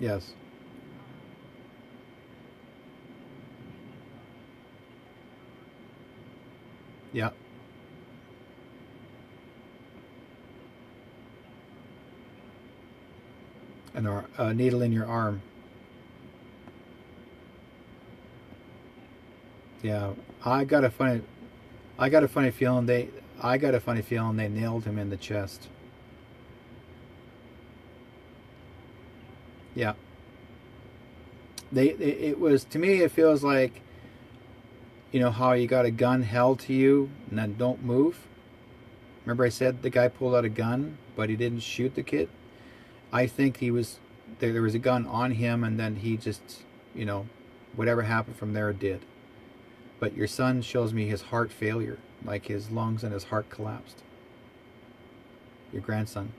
Yes. Yeah. A needle in your arm. Yeah, I got a funny feeling they nailed him in the chest. Yeah. It was, to me, it feels like, how you got a gun held to you and then don't move. Remember I said the guy pulled out a gun, but he didn't shoot the kid? I think there was a gun on him, and then he just, whatever happened from there did. But your son shows me his heart failure, like his lungs and his heart collapsed. Your grandson.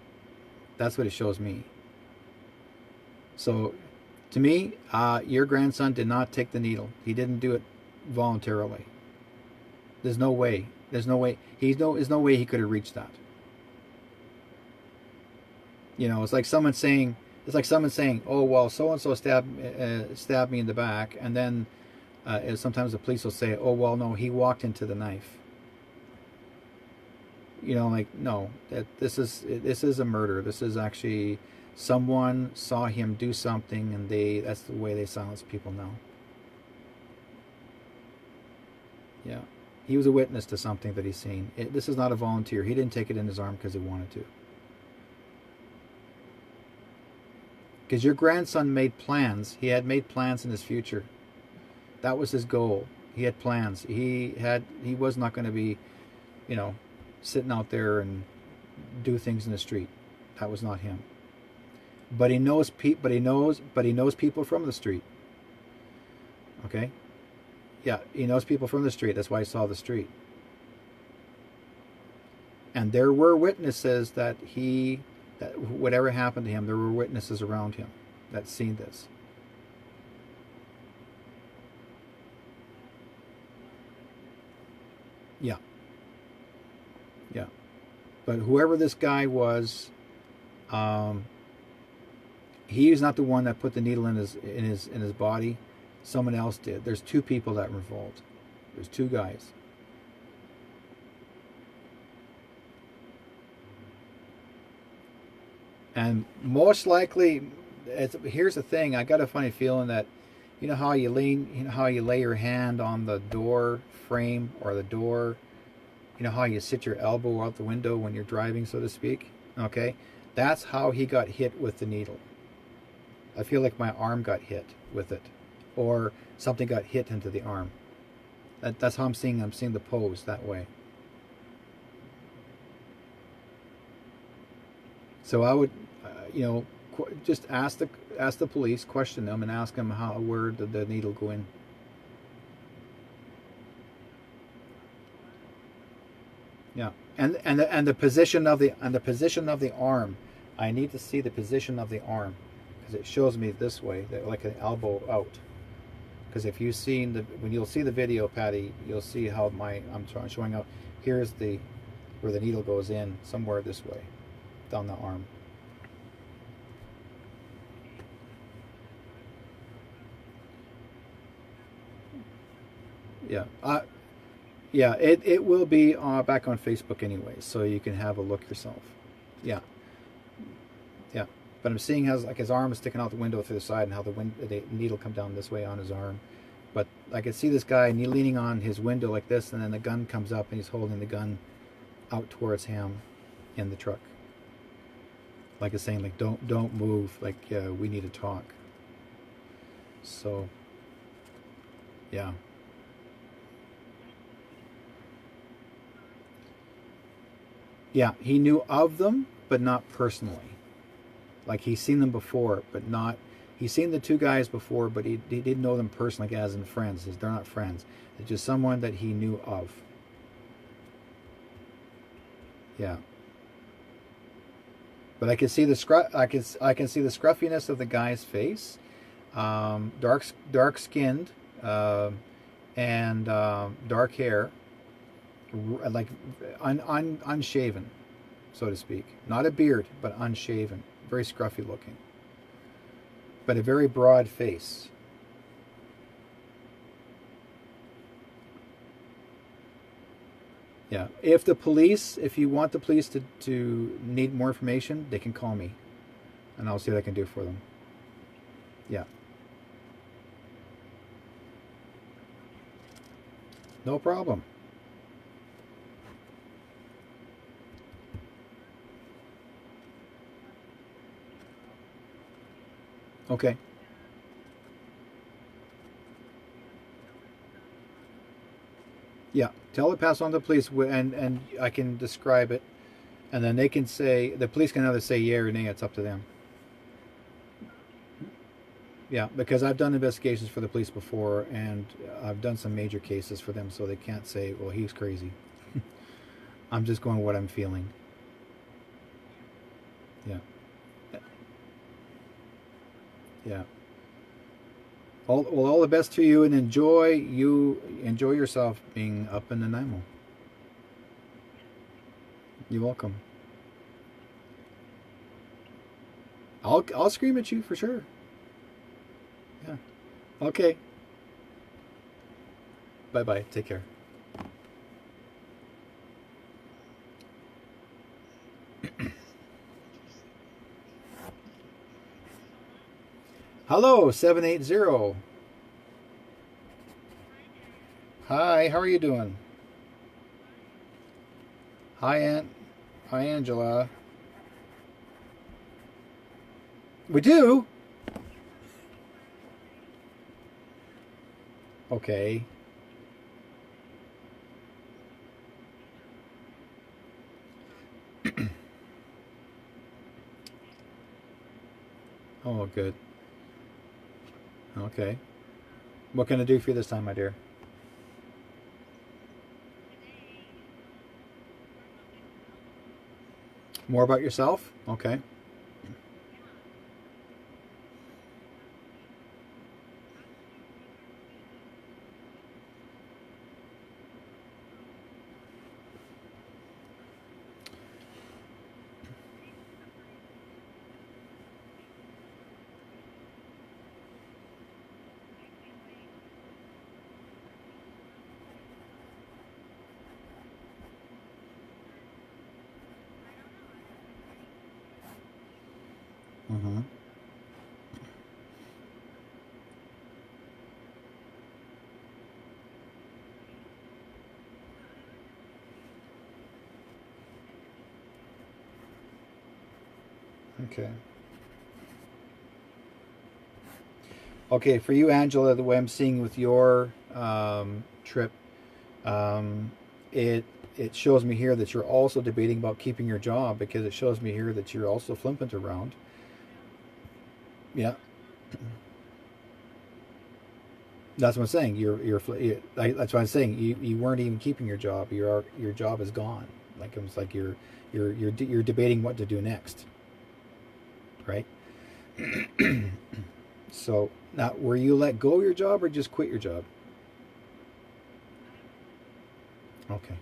That's what it shows me. So, to me, your grandson did not take the needle. He didn't do it voluntarily. There's no way. There's no way. There's no way he could have reached that. It's like someone saying, oh, well, so-and-so stabbed me in the back, and then sometimes the police will say, oh, well, no, he walked into the knife. No, this is a murder. This is actually someone saw him do something, and that's the way they silence people now. Yeah. He was a witness to something that he's seen. This is not a volunteer. He didn't take it in his arm because he wanted to. Because your grandson made plans. He had made plans in his future. That was his goal. He had plans. He was not going to be, sitting out there and do things in the street. That was not him. But he knows people from the street. Okay? Yeah, he knows people from the street. That's why he saw the street. And there were witnesses that whatever happened to him, there were witnesses around him that seen this. Yeah. Yeah. But whoever this guy was, he was not the one that put the needle in his body. Someone else did. There's two people that were involved. There's two guys. And most likely, here's the thing. I got a funny feeling that, you know how you lay your hand on the door frame or the door. You know how you sit your elbow out the window when you're driving, so to speak. Okay, that's how he got hit with the needle. I feel like my arm got hit with it, or something got hit into the arm. That's how I'm seeing the pose that way. So I would, just ask the police, question them, and ask them where did the needle go in. Yeah, and the position of the arm. I need to see the position of the arm because it shows me this way, like an elbow out. Because if you've seen when you'll see the video, Patty, you'll see how I'm showing out. Here's where the needle goes in, somewhere this way, down the arm. Yeah. Yeah, it will be back on Facebook anyway, so you can have a look yourself. Yeah, yeah. But I'm seeing his arm is sticking out the window through the side, and how the needle come down this way on his arm. But I can see this guy leaning on his window like this, and then the gun comes up, and he's holding the gun out towards him in the truck, like it's saying, like don't move, like we need to talk. So, yeah. Yeah, he knew of them, but not personally. Like he's seen them before, but not. He's seen the two guys before, but he didn't know them personally, like as in friends. They're not friends. It's just someone that he knew of. Yeah. But I can see I can see the scruffiness of the guy's face, dark skinned, and dark hair. Like unshaven, so to speak. Not a beard, but unshaven. Very scruffy looking. But a very broad face. Yeah. If you want the police to need more information, they can call me. And I'll see what I can do for them. Yeah. No problem. Okay. Yeah. Tell it, pass on to the police, and I can describe it, and then they can say, the police can either say yeah or nay. It's up to them. Yeah, because I've done investigations for the police before, and I've done some major cases for them, so they can't say, well, he's crazy. I'm just going what I'm feeling. Yeah. Yeah. All the best to you, and enjoy yourself being up in Nanaimo. You're welcome. I'll scream at you for sure. Yeah. Okay. Bye-bye. Take care. Hello, 780. Hi, how are you doing? Hi, Angela. We do? Okay. Oh, good. Okay. What can I do for you this time, my dear? More about yourself? Okay. Mm-hmm. Okay. Okay, for you, Angela, the way I'm seeing with your trip, um, it it shows me here that you're also debating about keeping your job, because it shows me here that you're also flippant around. Yeah, that's what I'm saying. That's what I'm saying. You weren't even keeping your job. Your job is gone. Like, it's like you're debating what to do next, right? So now, were you let go of your job or just quit your job? Okay.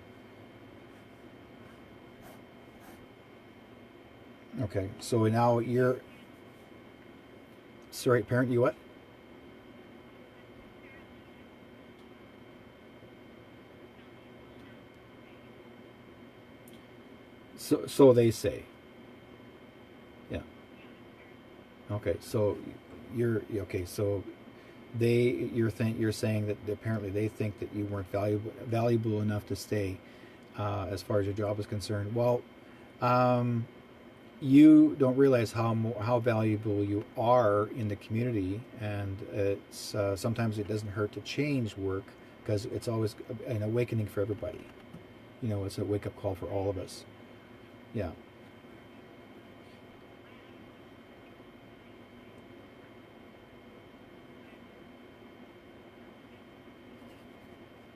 Okay. So now you're sorry, parent. You what? So they say. Yeah. Okay. So you're okay. So you're saying that apparently they think that you weren't valuable enough to stay, as far as your job is concerned. Well, um, you don't realize how valuable you are in the community, and it's sometimes it doesn't hurt to change work, because it's always an awakening for everybody. It's a wake up call for all of us. Yeah.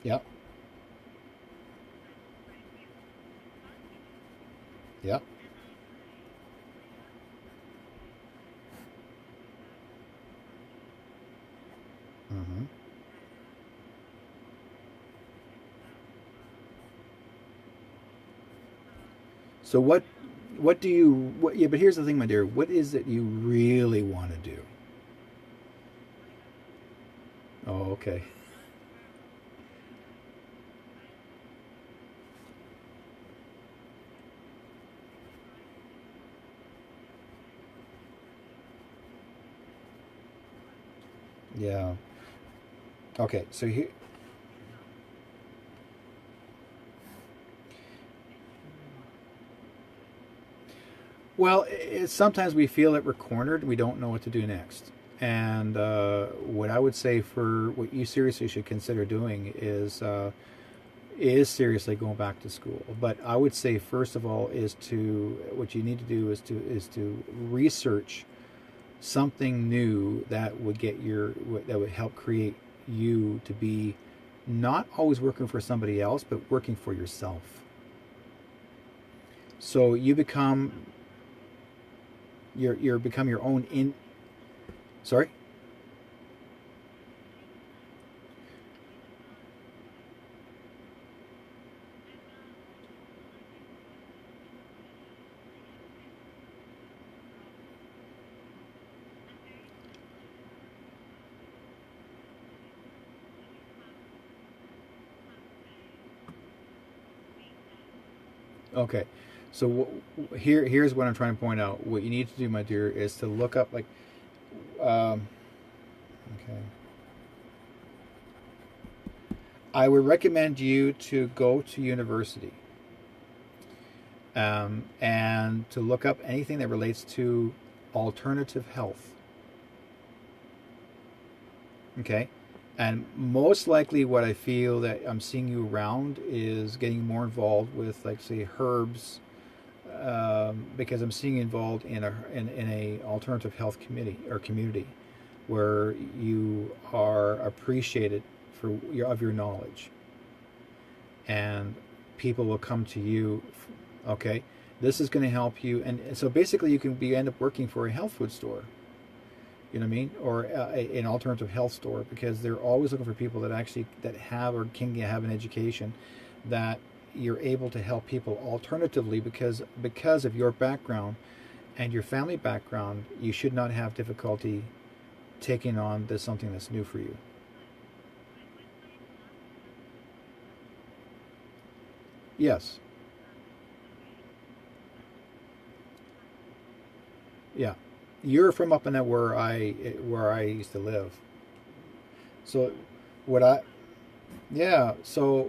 Yeah. Yeah. Hmm. So what do you what yeah, but here's the thing, my dear. What is it you really want to do? Oh, okay. Yeah. Okay. So here, well, sometimes we feel that we're cornered. We don't know what to do next. And what I would say, for what you seriously should consider doing is seriously going back to school. But I would say, first of all, is to what you need to do is to research something new that would that would help create you to be not always working for somebody else, but working for yourself. So you're become your own in. Sorry. Okay. So here's what I'm trying to point out. What you need to do, my dear, is to look up, like, um, okay. I would recommend you to go to university, and to look up anything that relates to alternative health. Okay. And most likely, what I feel that I'm seeing you around is getting more involved with, like, say, herbs, because I'm seeing you involved in a alternative health community where you are appreciated for your knowledge, and people will come to you. Okay, this is going to help you, and so basically you can end up working for a health food store. You know what I mean? Or an alternative health store, because they're always looking for people that have or can have an education, that you're able to help people alternatively, because of your background and your family background. You should not have difficulty taking on something that's new for you. Yes. Yeah. You're from up in that where I used to live. So what I yeah, so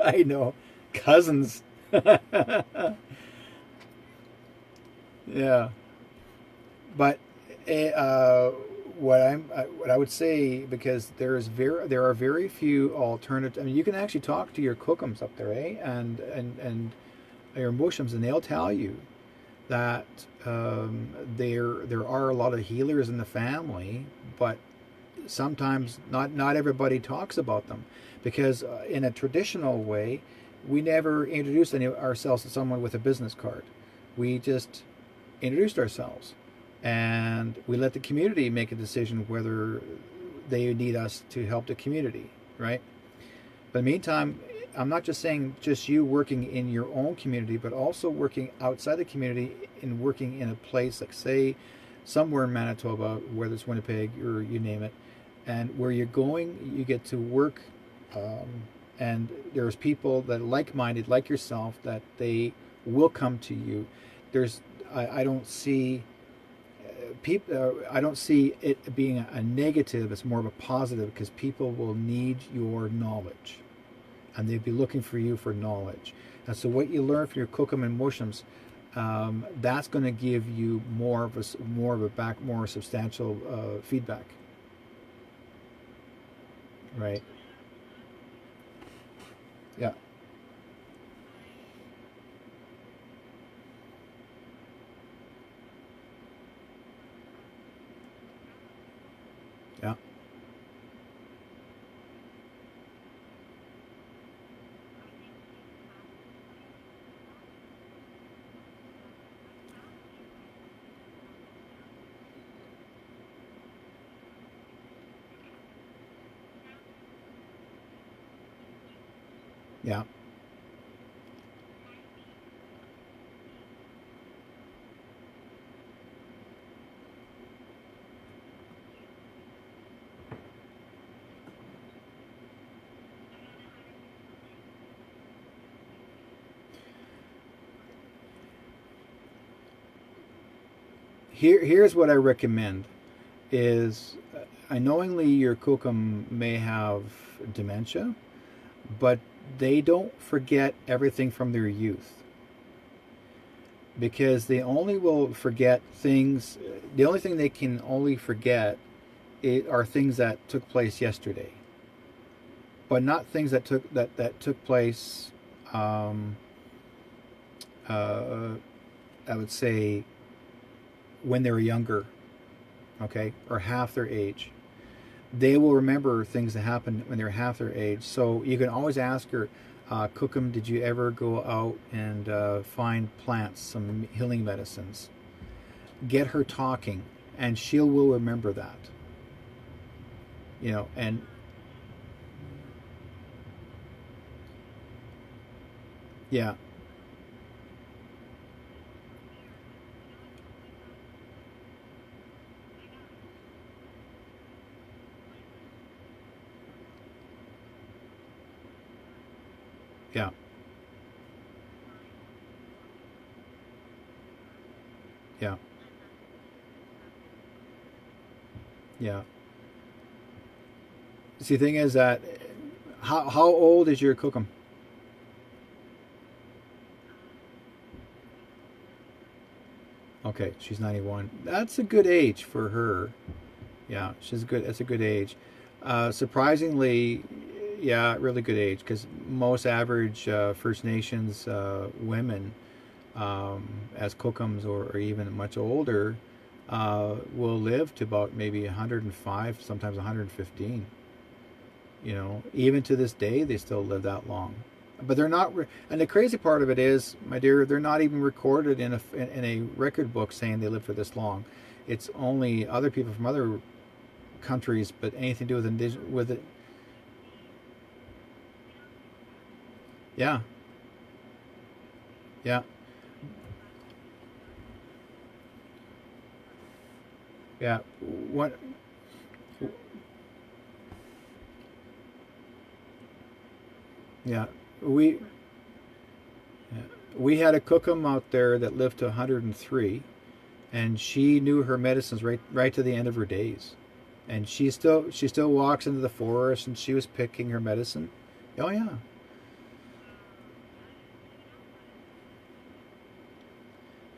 I know cousins. Yeah, but what I would say, because there are very few alternative. I mean, you can actually talk to your cookums up there, eh? And your mushrooms, and they'll tell you that there are a lot of healers in the family, but sometimes not everybody talks about them, because in a traditional way, we never introduced ourselves to someone with a business card. We just introduced ourselves, and we let the community make a decision whether they need us to help the community, right? But in the meantime, I'm not just saying just you working in your own community, but also working outside the community and working in a place like, say, somewhere in Manitoba, whether it's Winnipeg or you name it, and where you're going, you get to work, and there's people that are like-minded, like yourself, that they will come to you. I don't see I don't see it being a negative. It's more of a positive, because people will need your knowledge, and they'd be looking for you for knowledge. And so what you learn from your kokum and mushrooms, that's going to give you more substantial feedback, right? Yeah, yeah, yeah. Here's what I recommend is, unknowingly your kokum may have dementia, but they don't forget everything from their youth, because they only will forget things. The only thing they can only forget are things that took place yesterday, but not things that took place. Um, uh, I would say when they were younger, okay, or half their age. They will remember things that happened when they're half their age. So you can always ask her, Cookham, did you ever go out and find plants, some healing medicines? Get her talking, and she will remember that. And yeah, yeah, yeah, yeah. See, the thing is that, how old is your Cookham? Okay, she's 91. That's a good age for her. Yeah, she's good. That's a good age. Surprisingly, yeah, really good age, because most average First Nations women, as Kookums, or even much older, will live to about maybe 105, sometimes 115. Even to this day, they still live that long. But they're not, and the crazy part of it is, my dear, they're not even recorded in a record book saying they lived for this long. It's only other people from other countries, but anything to do with it. Yeah, yeah, yeah. What? Yeah, we yeah. We had a Cookham out there that lived to 103, and she knew her medicines right to the end of her days. And she still walks into the forest, and she was picking her medicine. Oh yeah,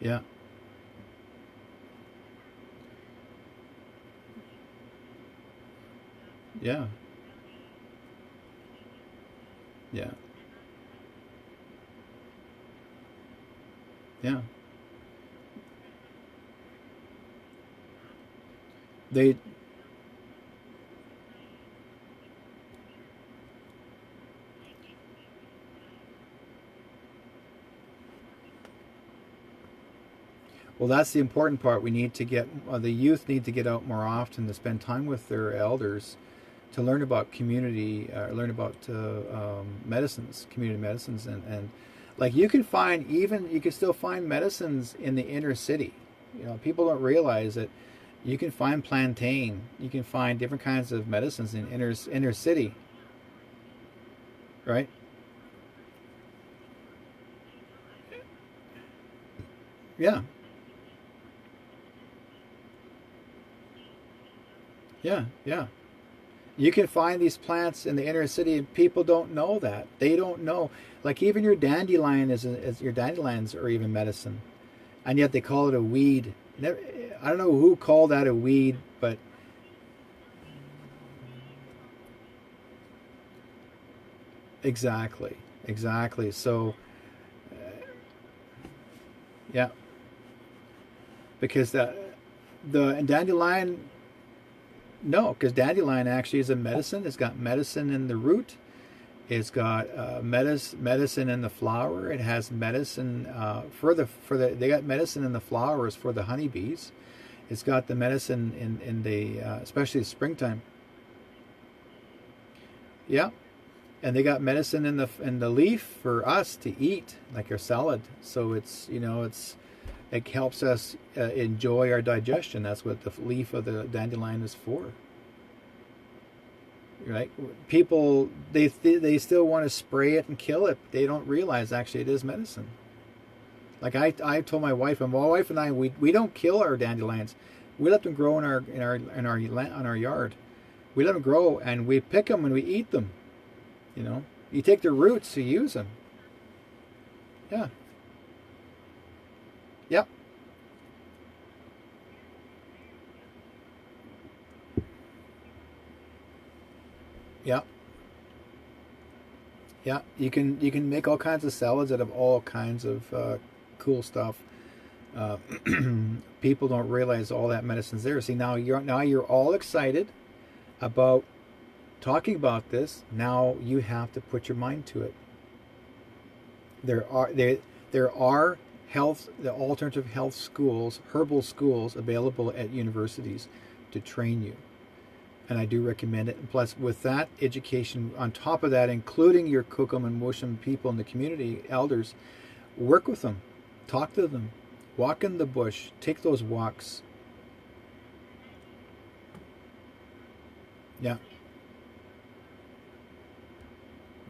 yeah, yeah, yeah, yeah. They Well, that's the important part. We need to get the youth need to get out more often to spend time with their elders, to learn about community, learn about medicines, community medicines, and like you can still find medicines in the inner city. You know, people don't realize that you can find plantain, you can find different kinds of medicines in inner city, right? Yeah, yeah, yeah. You can find these plants in the inner city, and people don't know that. They don't know. Like even your dandelion is your dandelions are even medicine, and yet they call it a weed. I don't know who called that a weed, but exactly, exactly. So yeah, because the dandelion, no, because dandelion actually is a medicine. It's got medicine in the root. It's got medicine in the flower. It has medicine for the they got medicine in the flowers for the honeybees. It's got the medicine in the especially the springtime. Yeah, and they got medicine in the leaf for us to eat like our salad. So it's it helps us enjoy our digestion. That's what the leaf of the dandelion is for. Right? People they still want to spray it and kill it. They don't realize actually it is medicine. Like I told my wife, and my wife and I we don't kill our dandelions. We let them grow on our yard. We let them grow and we pick them and we eat them. You know, you take the roots to use them. Yeah. Yep. Yep. Yeah. You can make all kinds of salads out of all kinds of cool stuff. Uh, People don't realize all that medicine's there. See, now you're all excited about talking about this. Now you have to put your mind to it. There are the alternative health schools, herbal schools available at universities to train you, and I do recommend it. And plus, with that education on top of that, including your Kokum and Mushum people in the community, elders, work with them, talk to them, walk in the bush, take those walks. Yeah,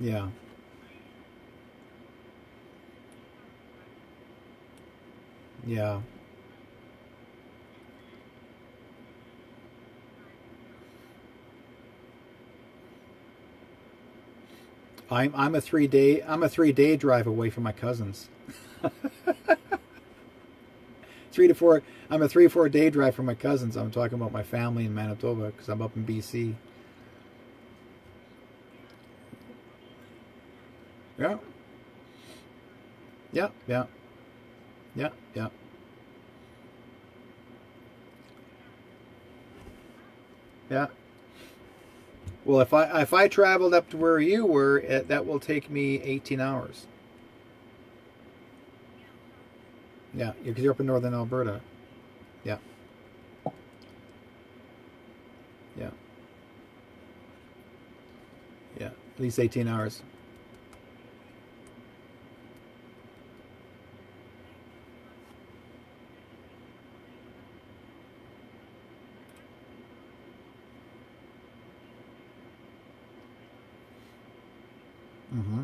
yeah. Yeah, I'm a 3 day drive away from my cousins. 3 to 4. I'm a 3 or 4 day drive from my cousins. I'm talking about my family in Manitoba because I'm up in BC. Yeah, yeah, yeah, yeah, yeah, yeah. Well, if I traveled up to where you were, that will take me 18 hours. Yeah, because you're up in northern Alberta. Yeah, yeah, yeah. At least 18 hours. Mm-hmm.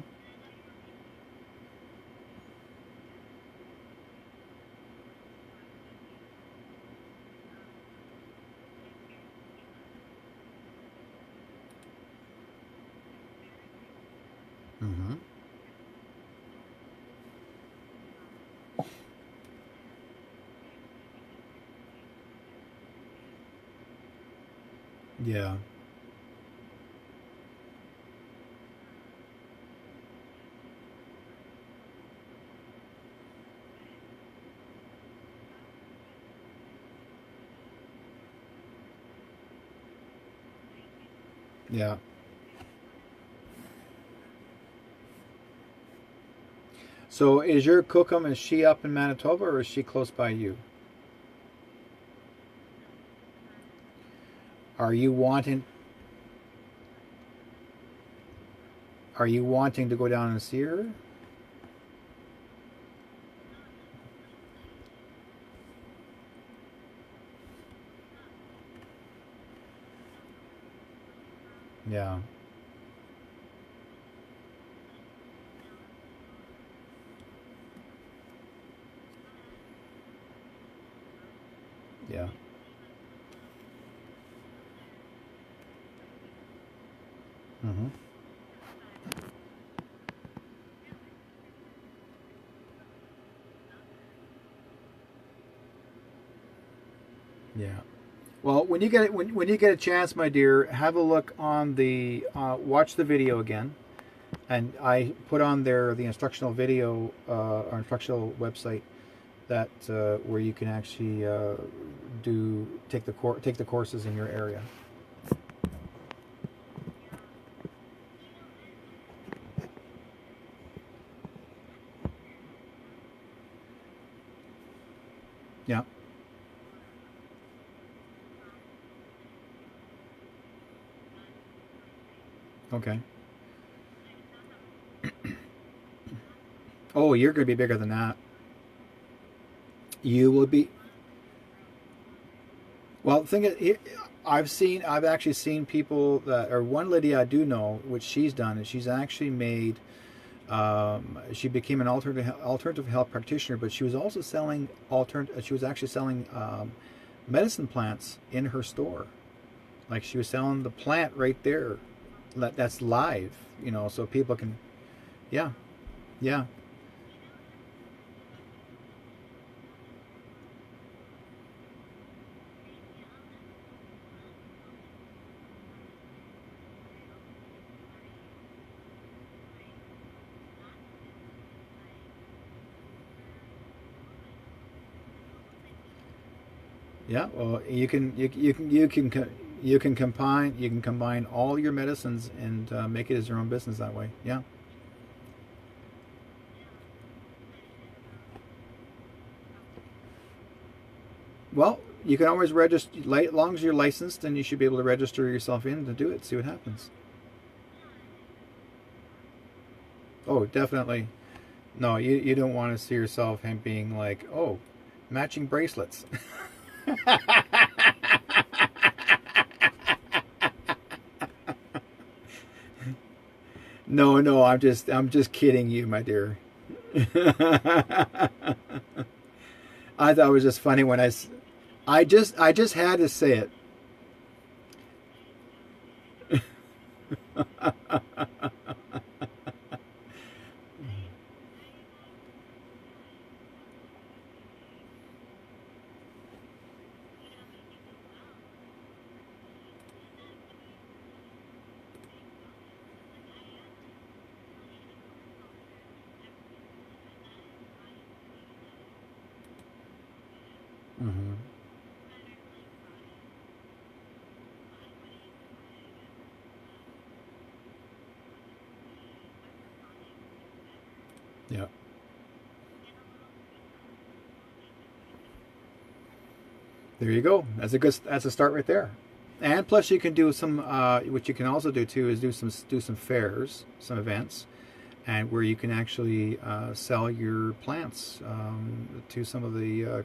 Yeah. Yeah. So is your Cookham, is she up in Manitoba or is she close by you? Are you wanting are you wanting to go down and see her? Yeah. Yeah. Mhm. Yeah. Well, when you get a chance, my dear, have a look on the watch the video again, and I put on there the instructional video or instructional website that where you can actually do take the courses in your area. Yeah. Okay. Oh, you're going to be bigger than that. You will be. Well, the thing is, I've actually seen people that, or one lady I do know, which she's done is she's actually made. She became an alternative health practitioner, but she was also selling She was actually selling medicine plants in her store. Like she was selling the plant right there. That's live, so people can. Yeah, yeah, yeah. Well, you can combine all your medicines and make it as your own business that way. Yeah. Well, you can always register. As long as you're licensed, then you should be able to register yourself in to do it. See what happens. Oh, definitely. No, you don't want to see yourself him being like, oh, matching bracelets. No, no, I'm just kidding you, my dear. I thought it was just funny when I just had to say it. Hmm. Yeah. There you go. That's a start right there. And plus, you can do some. What you can also do too is do some fairs, some events, and where you can actually sell your plants to some of the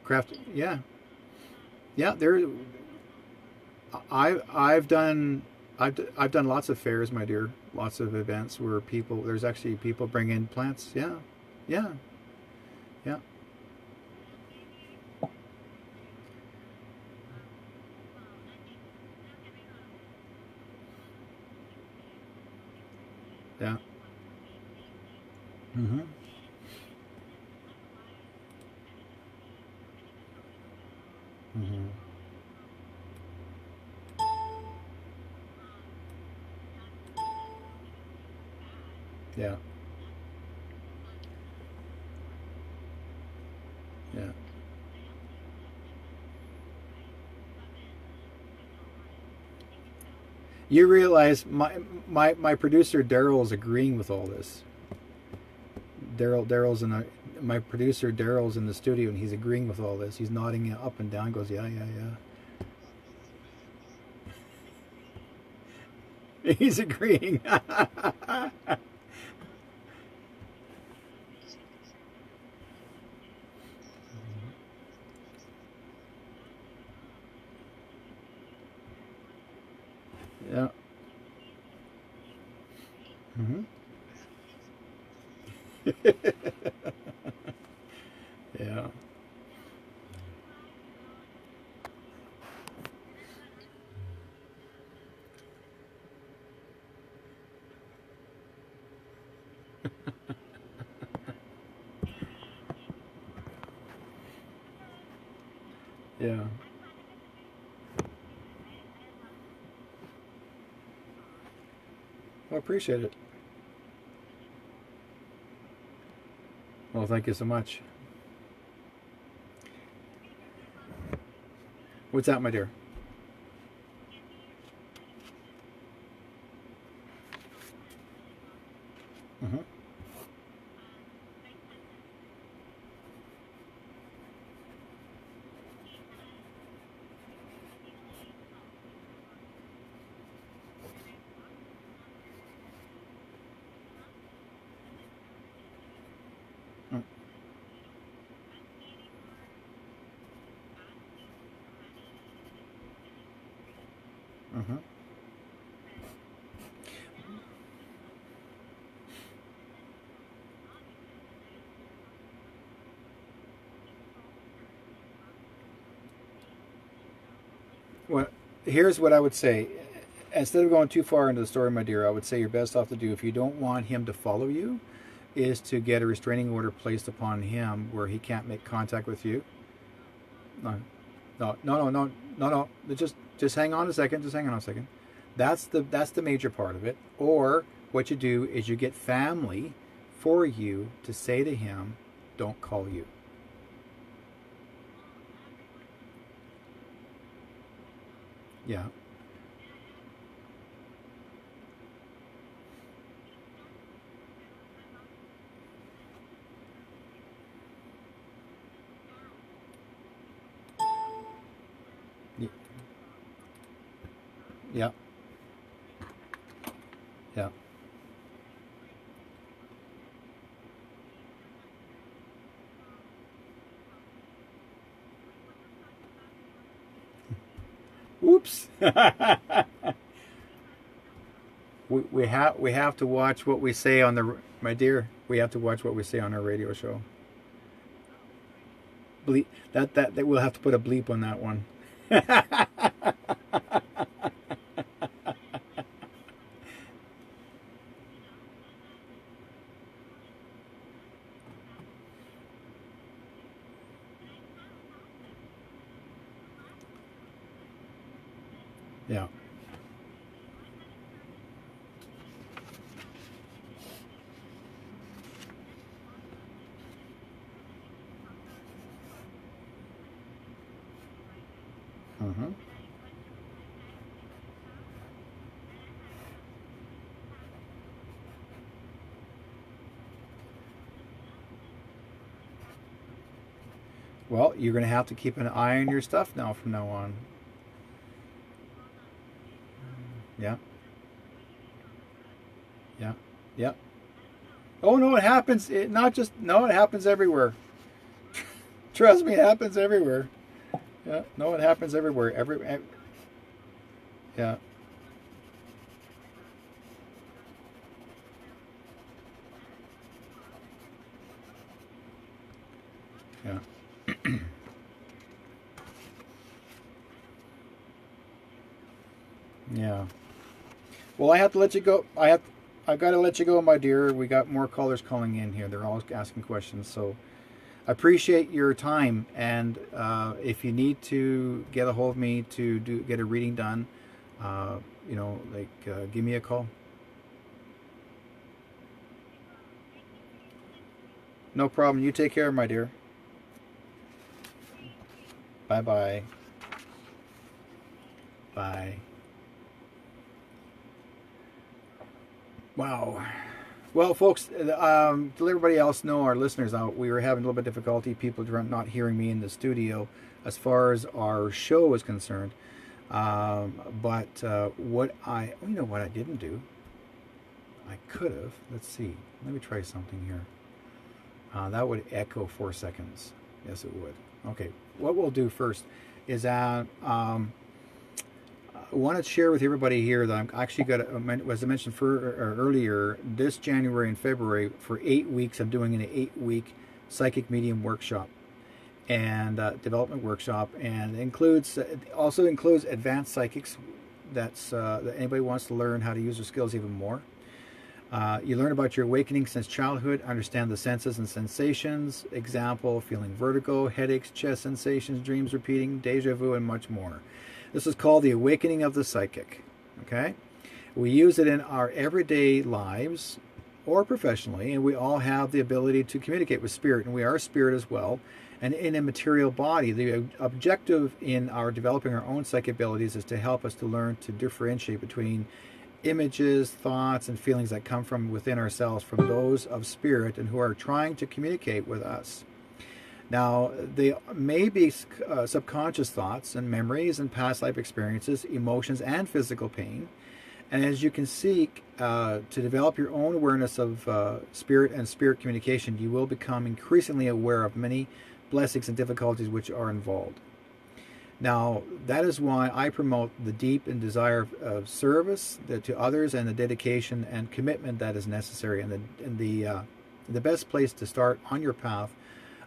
craft. Yeah, yeah. I've done lots of fairs, my dear. Lots of events where there's actually people bring in plants. Yeah, yeah, yeah, yeah. Hmm. Hmm. Yeah. Yeah. You realize my producer Daryl is agreeing with all this. Daryl's in my producer Daryl's in the studio and he's agreeing with all this. He's nodding up and down. Goes, yeah, yeah. He's agreeing. Yeah. Mm-hmm. Yeah. Yeah. I appreciate it. Well, thank you so much. What's that, my dear? Mm-hmm. Mm-hmm. Well, here's what I would say. Instead of going too far into the story, my dear, I would say you're best off to do, if you don't want him to follow you, is to get a restraining order placed upon him where he can't make contact with you. No, no. Just hang on a second. Just hang on a second. That's the major part of it. Or what you do is you get family for you to say to him, "Don't call you." Yeah. Y- Yeah. Yeah. Oops. we have to watch what we say on the, my dear. We have to watch what we say on our radio show. Bleep that we'll have to put a bleep on that one. Yeah. Mm-hmm. Well, you're going to have to keep an eye on your stuff now from now on. Yeah. Yeah. Yeah. Oh no, it happens. It not just no, it happens everywhere. Trust me, it happens everywhere. Yeah. No, it happens everywhere. Yeah. Yeah. Yeah. Well, I have to let you go. I've got to let you go, my dear. We got more callers calling in here. They're all asking questions. So I appreciate your time. And if you need to get a hold of me to get a reading done, give me a call. No problem. You take care, my dear. Bye-bye. Bye. Wow. Well, folks, to let everybody else know, our listeners out, we were having a little bit of difficulty, people not hearing me in the studio as far as our show is concerned. But what I didn't do? I could have. Let's see. Let me try something here. That would echo 4 seconds. Yes, it would. Okay. What we'll do first is I want to share with everybody here that I'm actually as I mentioned earlier, this January and February, for 8 weeks, I'm doing an 8-week psychic medium workshop and development workshop, and also includes advanced psychics. That anybody wants to learn how to use their skills even more. You learn about your awakening since childhood, understand the senses and sensations, example, feeling vertigo, headaches, chest sensations, dreams repeating, deja vu, and much more. This is called the awakening of the psychic. Okay? We use it in our everyday lives or professionally, and we all have the ability to communicate with spirit, and we are spirit as well. And in a material body, the objective in our developing our own psychic abilities is to help us to learn to differentiate between images, thoughts, and feelings that come from within ourselves from those of spirit and who are trying to communicate with us. Now, they may be subconscious thoughts and memories and past life experiences, emotions, and physical pain. And as you can seek to develop your own awareness of spirit and spirit communication, you will become increasingly aware of many blessings and difficulties which are involved. Now, that is why I promote the deep and desire of service to others and the dedication and commitment that is necessary. And the best place to start on your path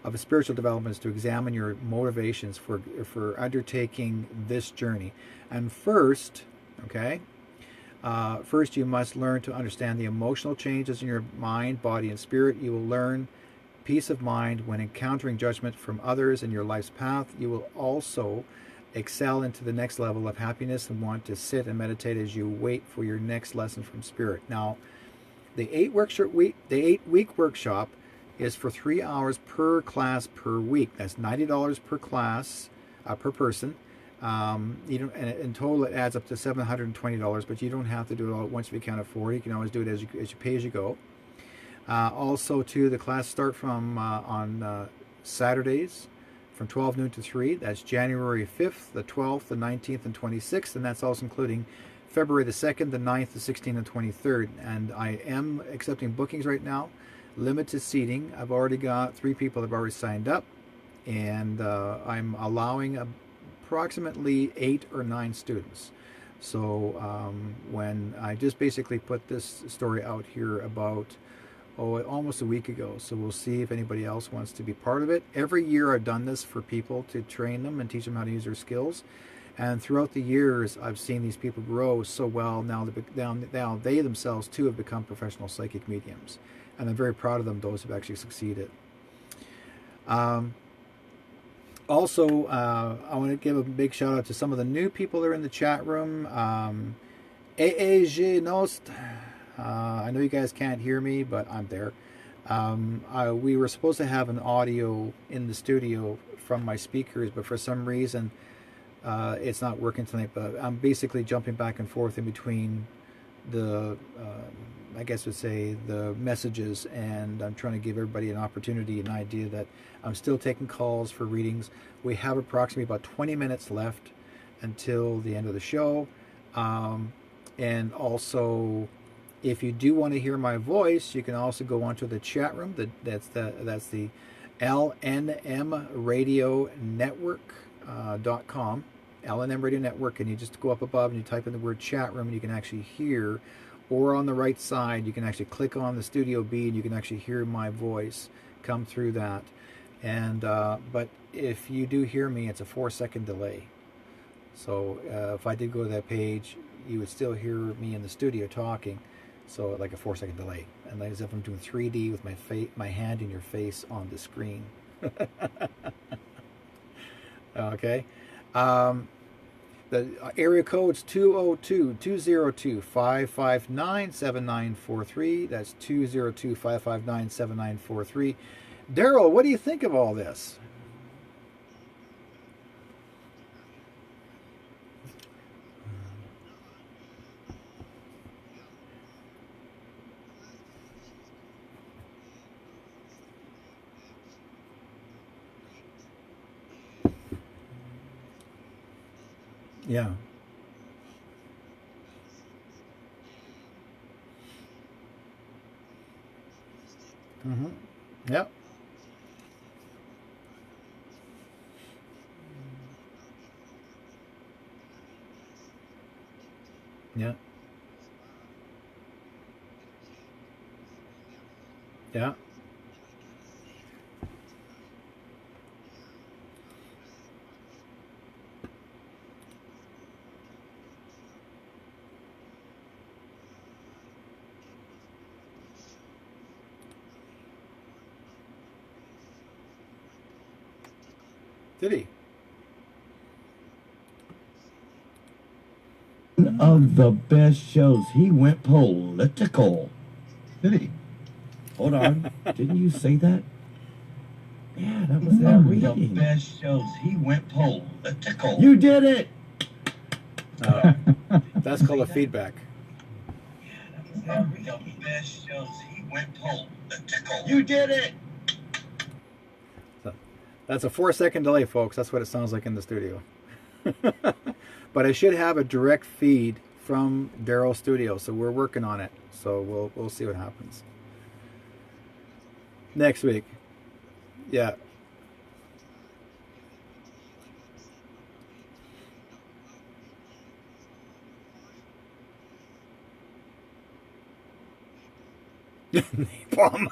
of a spiritual development is to examine your motivations for undertaking this journey. And first, first you must learn to understand the emotional changes in your mind, body, and spirit. You will learn peace of mind when encountering judgment from others in your life's path. You will also excel into the next level of happiness and want to sit and meditate as you wait for your next lesson from spirit. Now, the 8-week workshop is for 3 hours per class per week. That's $90 per class per person. And in total it adds up to $720, but you don't have to do it all at once if you can't afford it. You can always do it as you pay as you go. Also, too, the class start from on Saturdays from 12 noon to 3. That's January 5th, the 12th, the 19th, and 26th, and that's also including February the 2nd, the 9th, the 16th, and 23rd. And I am accepting bookings right now. Limited seating. I've already got 3 people that have already signed up, and I'm allowing approximately 8 or 9 students. So when I just basically put this story out here about almost a week ago, so we'll see if anybody else wants to be part of it. Every year I've done this for people to train them and teach them how to use their skills, and throughout the years I've seen these people grow so well. Now they themselves too have become professional psychic mediums, and I'm very proud of them, those who have actually succeeded. Also, I want to give a big shout out to some of the new people that are in the chat room. AAG Nost. I know you guys can't hear me, but I'm there. We were supposed to have an audio in the studio from my speakers, but for some reason it's not working tonight. But I'm basically jumping back and forth in between the, I guess would say, the messages, and I'm trying to give everybody an opportunity, an idea that I'm still taking calls for readings. We have approximately about 20 minutes left until the end of the show. And also, if you do want to hear my voice, you can also go onto the chat room. That's the LNM Radio Network.com, LNM Radio Network, and you just go up above and you type in the word chat room, and you can actually hear, or on the right side, you can actually click on the Studio B, and you can actually hear my voice come through that. And but if you do hear me, it's a 4-second delay. So if I did go to that page, you would still hear me in the studio talking. So like a 4-second delay, and as if I'm doing 3D with my hand in your face on the screen. Okay. The area code's 202-202-559-7943. That's 202-559-7943. Daryl, what do you think of all this? Yeah. Mm-hmm. Yep. Yeah. Yeah. Did he? Of the best shows. He went political. Did he? Hold on. Didn't you say that? Yeah, that was that reading. The best shows. He went political. You did it! Oh, that's called a feedback. Yeah, that was that reading. The best shows. He went political. You did it! So, that's a 4-second delay, folks. That's what it sounds like in the studio. But I should have a direct feed from Daryl's studio, so we're working on it. So we'll see what happens next week. Yeah. Napalm.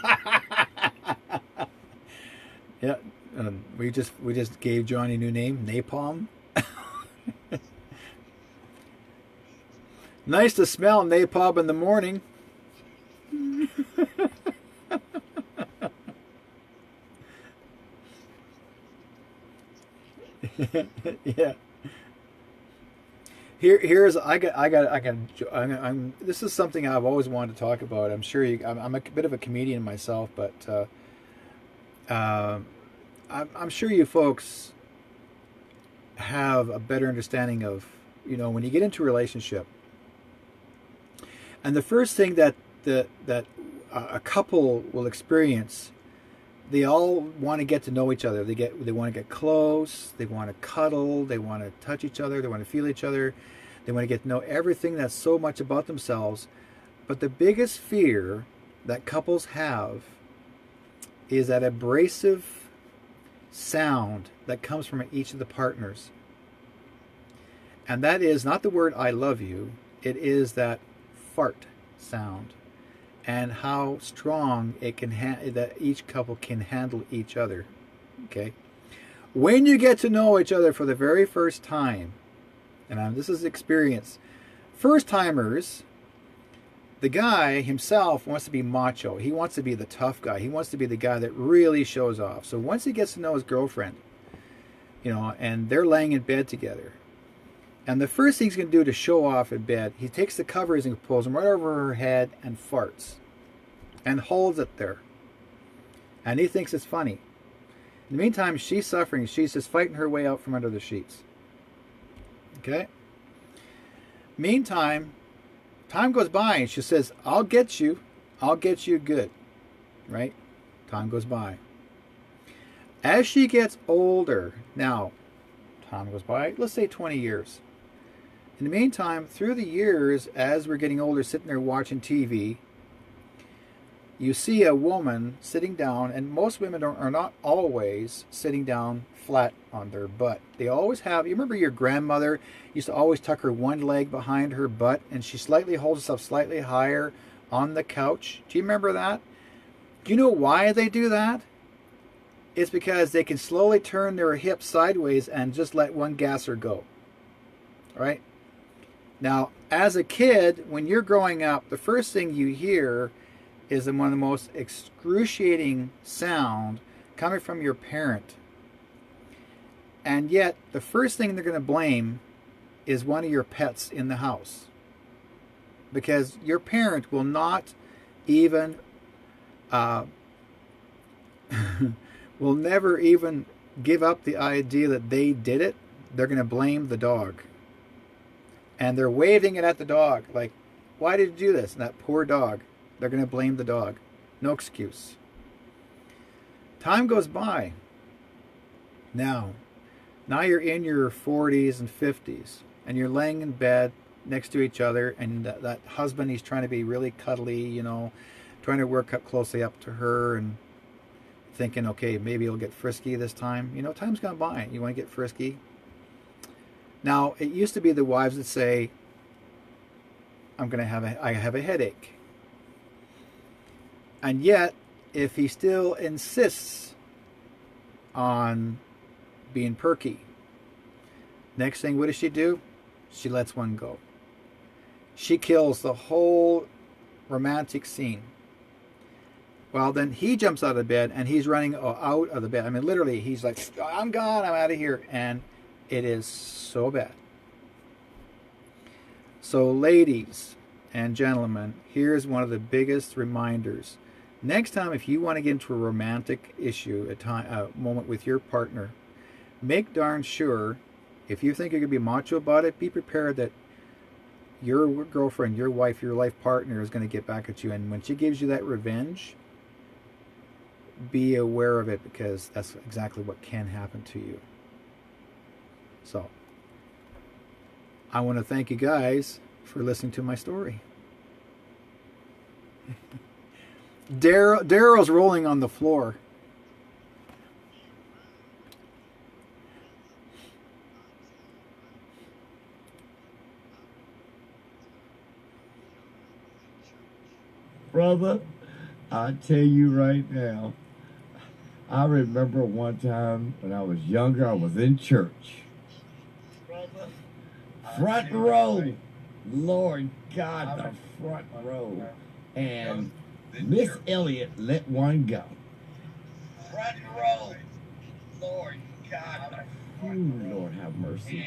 Yeah. We just gave Johnny a new name, Napalm. Nice to smell napalm in the morning. Yeah. This is something I've always wanted to talk about. I'm sure I'm a bit of a comedian myself, but I'm sure you folks have a better understanding of, when you get into a relationship. And the first thing that a couple will experience, they all want to get to know each other. They want to get close. They want to cuddle. They want to touch each other. They want to feel each other. They want to get to know everything that's so much about themselves. But the biggest fear that couples have is that abrasive sound that comes from each of the partners. And that is not the word "I love you." It is that fart sound, and how strong it can that each couple can handle each other. Okay, when you get to know each other for the very first time, and this is experience, first timers, the guy himself wants to be macho. He wants to be the tough guy. He wants to be the guy that really shows off. So once he gets to know his girlfriend, and they're laying in bed together, and the first thing he's going to do to show off in bed, he takes the covers and pulls them right over her head and farts. And holds it there. And he thinks it's funny. In the meantime, she's suffering. She's just fighting her way out from under the sheets. Okay? Meantime, time goes by and she says, I'll get you. I'll get you good. Right? Time goes by. As she gets older, now, time goes by, let's say 20 years. In the meantime, through the years, as we're getting older, sitting there watching TV, you see a woman sitting down, and most women are not always sitting down flat on their butt. They always have, you remember your grandmother used to always tuck her one leg behind her butt, and she slightly holds herself slightly higher on the couch. Do you remember that? Do you know why they do that? It's because they can slowly turn their hips sideways and just let one gasser go. Right? Now, as a kid, when you're growing up, the first thing you hear is one of the most excruciating sound coming from your parent. And yet, the first thing they're going to blame is one of your pets in the house. Because your parent will not even will never even give up the idea that they did it. They're going to blame the dog. And they're waving it at the dog. Like, why did you do this? And that poor dog. They're going to blame the dog. No excuse. Time goes by. Now you're in your 40s and 50s. And you're laying in bed next to each other. And that husband, he's trying to be really cuddly, you know. Trying to work up closely up to her. And thinking, okay, maybe he'll get frisky this time. You know, time's gone by. You want to get frisky. Now, it used to be the wives that say, I have a headache. And yet, if he still insists on being perky, next thing, what does she do? She lets one go. She kills the whole romantic scene. Well, then he jumps out of bed and he's running out of the bed. I mean, literally, he's like, I'm gone, I'm out of here. And it is so bad. So, ladies and gentlemen, here's one of the biggest reminders. Next time, if you want to get into a romantic issue, a moment with your partner, make darn sure, if you think you're going to be macho about it, be prepared that your girlfriend, your wife, your life partner is going to get back at you. And when she gives you that revenge, be aware of it, because that's exactly what can happen to you. So, I want to thank you guys for listening to my story. Daryl's rolling on the floor. Brother, I tell you right now, I remember one time when I was younger, I was in church. Brother, front row. Lord God, the front row. And Miss Elliott let one go. Front row. Lord God. Lord have mercy.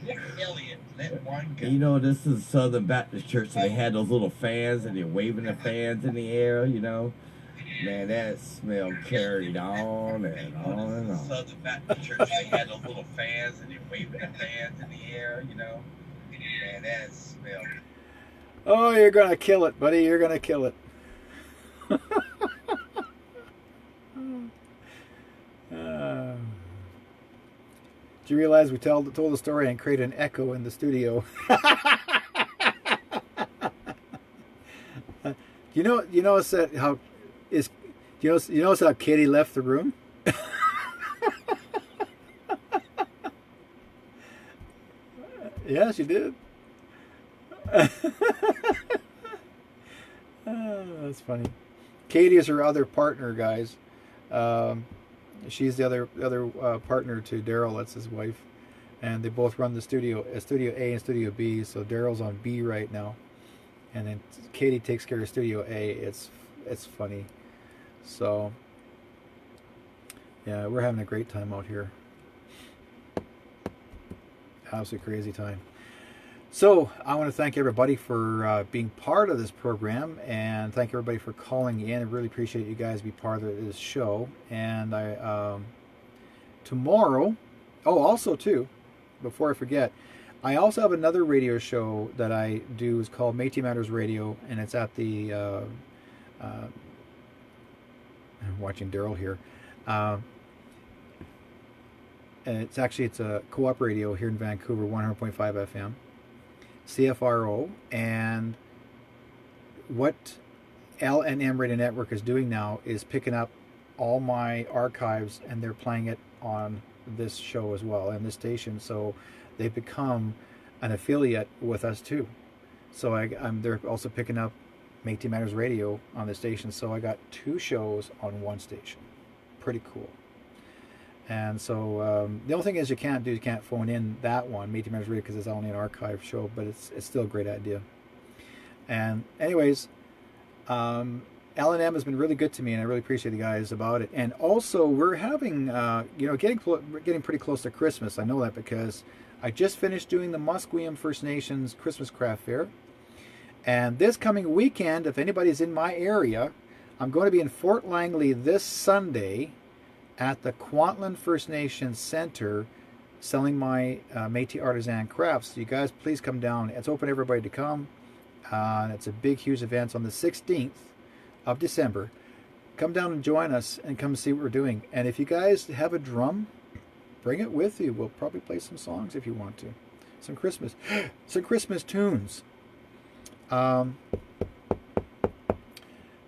Miss Elliott let one go. You know, this is Southern Baptist Church, so they had those little fans, and they're waving the fans in the air, you know. Man, that smell carried on and on and on. Southern Baptist Church, they had those little fans, and they're waving the fans in the air, you know. Man, that smell. Oh, you're going to kill it, buddy. You're going to kill it. Do you realize we told the story and created an echo in the studio? You notice that how is you notice how Katie left the room? Yeah, she did. That's funny. Katie is her other partner, guys. She's the other partner to Daryl. That's his wife, and they both run the Studio A and Studio B. So Daryl's on B right now, and then Katie takes care of Studio A. It's funny. So yeah, we're having a great time out here. Absolutely crazy time. So I want to thank everybody for being part of this program, and thank everybody for calling in. I really appreciate you guys be part of this show. And I tomorrow, also too, before I forget, I also have another radio show that I do. It's called Métis Matters Radio, and it's at the I'm watching Daryl here. And it's a co-op radio here in Vancouver, 100.5 FM. CFRO, and what LNM Radio Network is doing now is picking up all my archives, and they're playing it on this show as well, and this station. So they've become an affiliate with us too. So they're also picking up Métis Matters Radio on the station. So I got 2 shows on one station. Pretty cool. And so the only thing is you can't phone in that one, Métis Matters Radio, because it's only an archive show, but it's still a great idea. And anyways, L&M has been really good to me, and I really appreciate you guys about it. And also, we're having, getting pretty close to Christmas. I know that because I just finished doing the Musqueam First Nations Christmas Craft Fair. And this coming weekend, if anybody's in my area, I'm going to be in Fort Langley this Sunday at the Kwantlen First Nation Center selling my Métis artisan crafts. So you guys, please come down. It's open to everybody to come. It's a big, huge event. It's on the 16th of December. Come down and join us and come see what we're doing. And if you guys have a drum, bring it with you. We'll probably play some songs if you want to. Some Christmas tunes.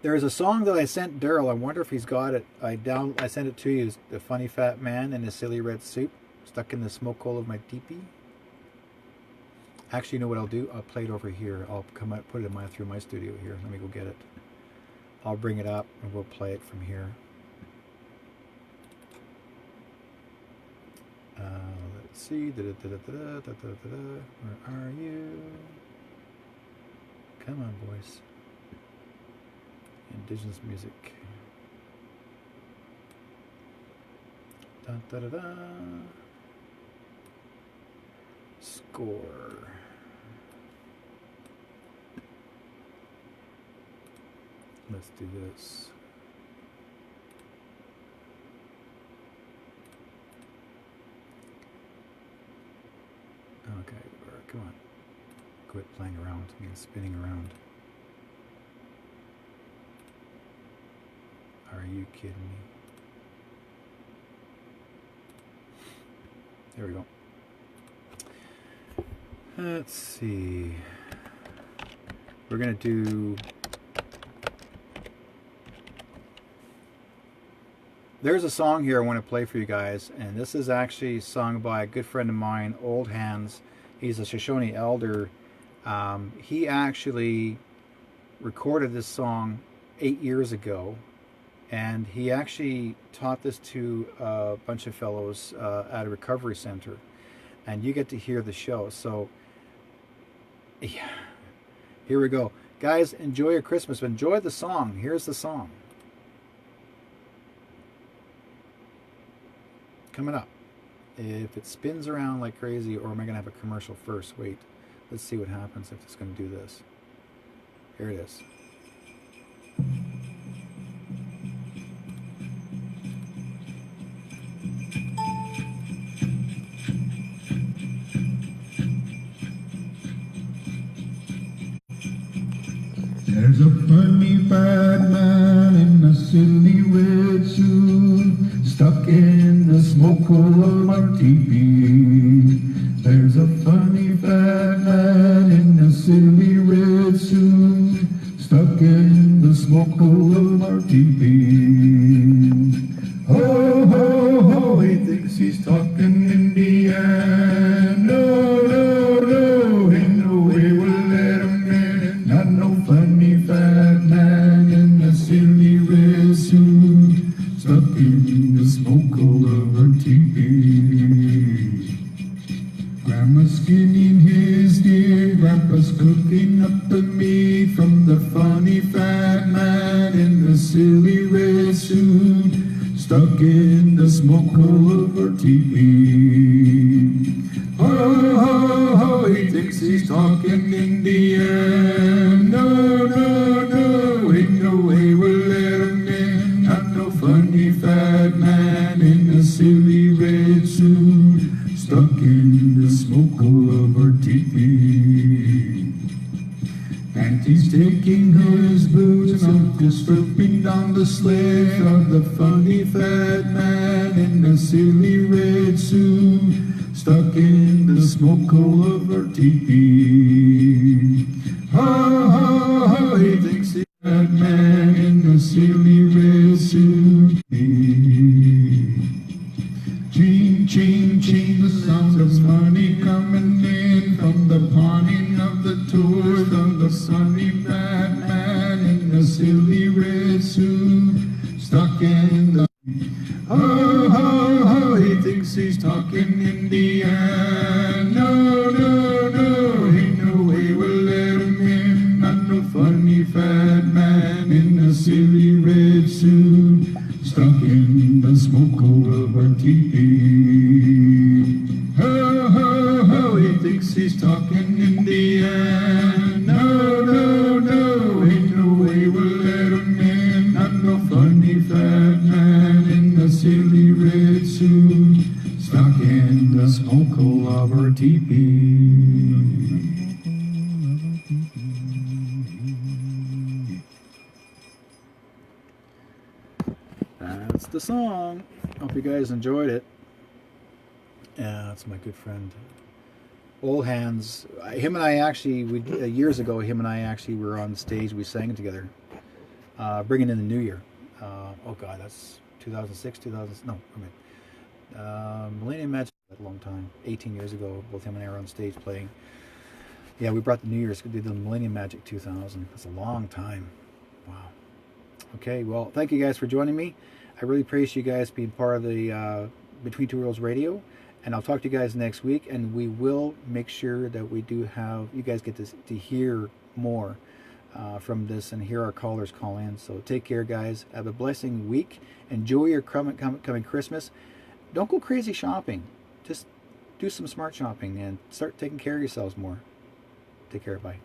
There is a song that I sent Daryl. I wonder if he's got it. I sent it to you. It's The Funny Fat Man in a Silly Red Suit, stuck in the smoke hole of my teepee. Actually, you know what I'll do? I'll play it over here. I'll come out, put it in through my studio here. Let me go get it. I'll bring it up and we'll play it from here. Let's see. Where are you? Come on, boys. Indigenous music. Dun, da, da, da. Score. Let's do this. Okay, come on. Quit playing around and spinning around. Are you kidding me? There we go. Let's see. We're going to do... There's a song here I want to play for you guys, and this is actually sung by a good friend of mine, Old Hands. He's a Shoshone elder. He actually recorded this song 8 years ago, and he actually taught this to a bunch of fellows at a recovery center, and you get to hear the show. So yeah, here we go. Guys, enjoy your Christmas. Enjoy the song. Here's the song. Coming up. If it spins around like crazy, or am I going to have a commercial first? Wait, let's see what happens if it's going to do this. Here it is. There's a funny fat man in a silly red suit, stuck in the smoke hole of my teepee. There's a funny fat man in a silly red suit, stuck in the smoke hole of our teepee. Ho, ho, ho, he thinks he's talking Indian. No, no, no, ain't no way we'll let him in. Not no funny fat man in a silly red suit, stuck in the smoke hole of our teepee. Grandma's skinning his deer, Grandpa's cooking up the meat from the funny fat man in the silly red suit, stuck in the smoke hole of our teepee. Ho, ho, ho, he thinks he's talking Indian. No, no, no, ain't no way we'll let him in. Not no funny fat man in a silly red suit, stuck in the smoke hole of our teepee. Auntie's taking his boots, Uncle's flipping down the sled of the funny fat man in the silly red suit, stuck in the smoke hole of our teepee. Ho, ho, ho, he thinks he's that man in the silly red suit. Ching, ching, ching, the sound of money coming in from the pawning of the tours of the sunny fat man in the silly red suit, stuck in the... Ho, ho, ho, he thinks he's talking Indian. No, no, no, ain't no way we'll let him in. Not no funny fat man in a silly red suit, stuck in the smoke hole of our teepee. Ho, ho, ho, he thinks he's talking Indian. No, no, no, ain't no way we'll let him in. that's the song. Hope you guys enjoyed it. Yeah, that's my good friend Old Hands. Him and I actually, years ago, him and I actually were on stage. We sang together, bringing in the new year. Oh God, that's 2006, 2000. No, I mean, Millennium Magic. A long time, 18 years ago. Both him and I were on stage playing. Yeah, we brought the New Year's. We did the Millennium Magic 2000. That's a long time. Wow. Okay, well, thank you guys for joining me. I really appreciate you guys being part of the Between Two Worlds Radio. And I'll talk to you guys next week. And we will make sure that we do have, you guys get to hear more from this and hear our callers call in. So take care, guys. Have a blessing week. Enjoy your coming Christmas. Don't go crazy shopping. Just do some smart shopping and start taking care of yourselves more. Take care. Bye.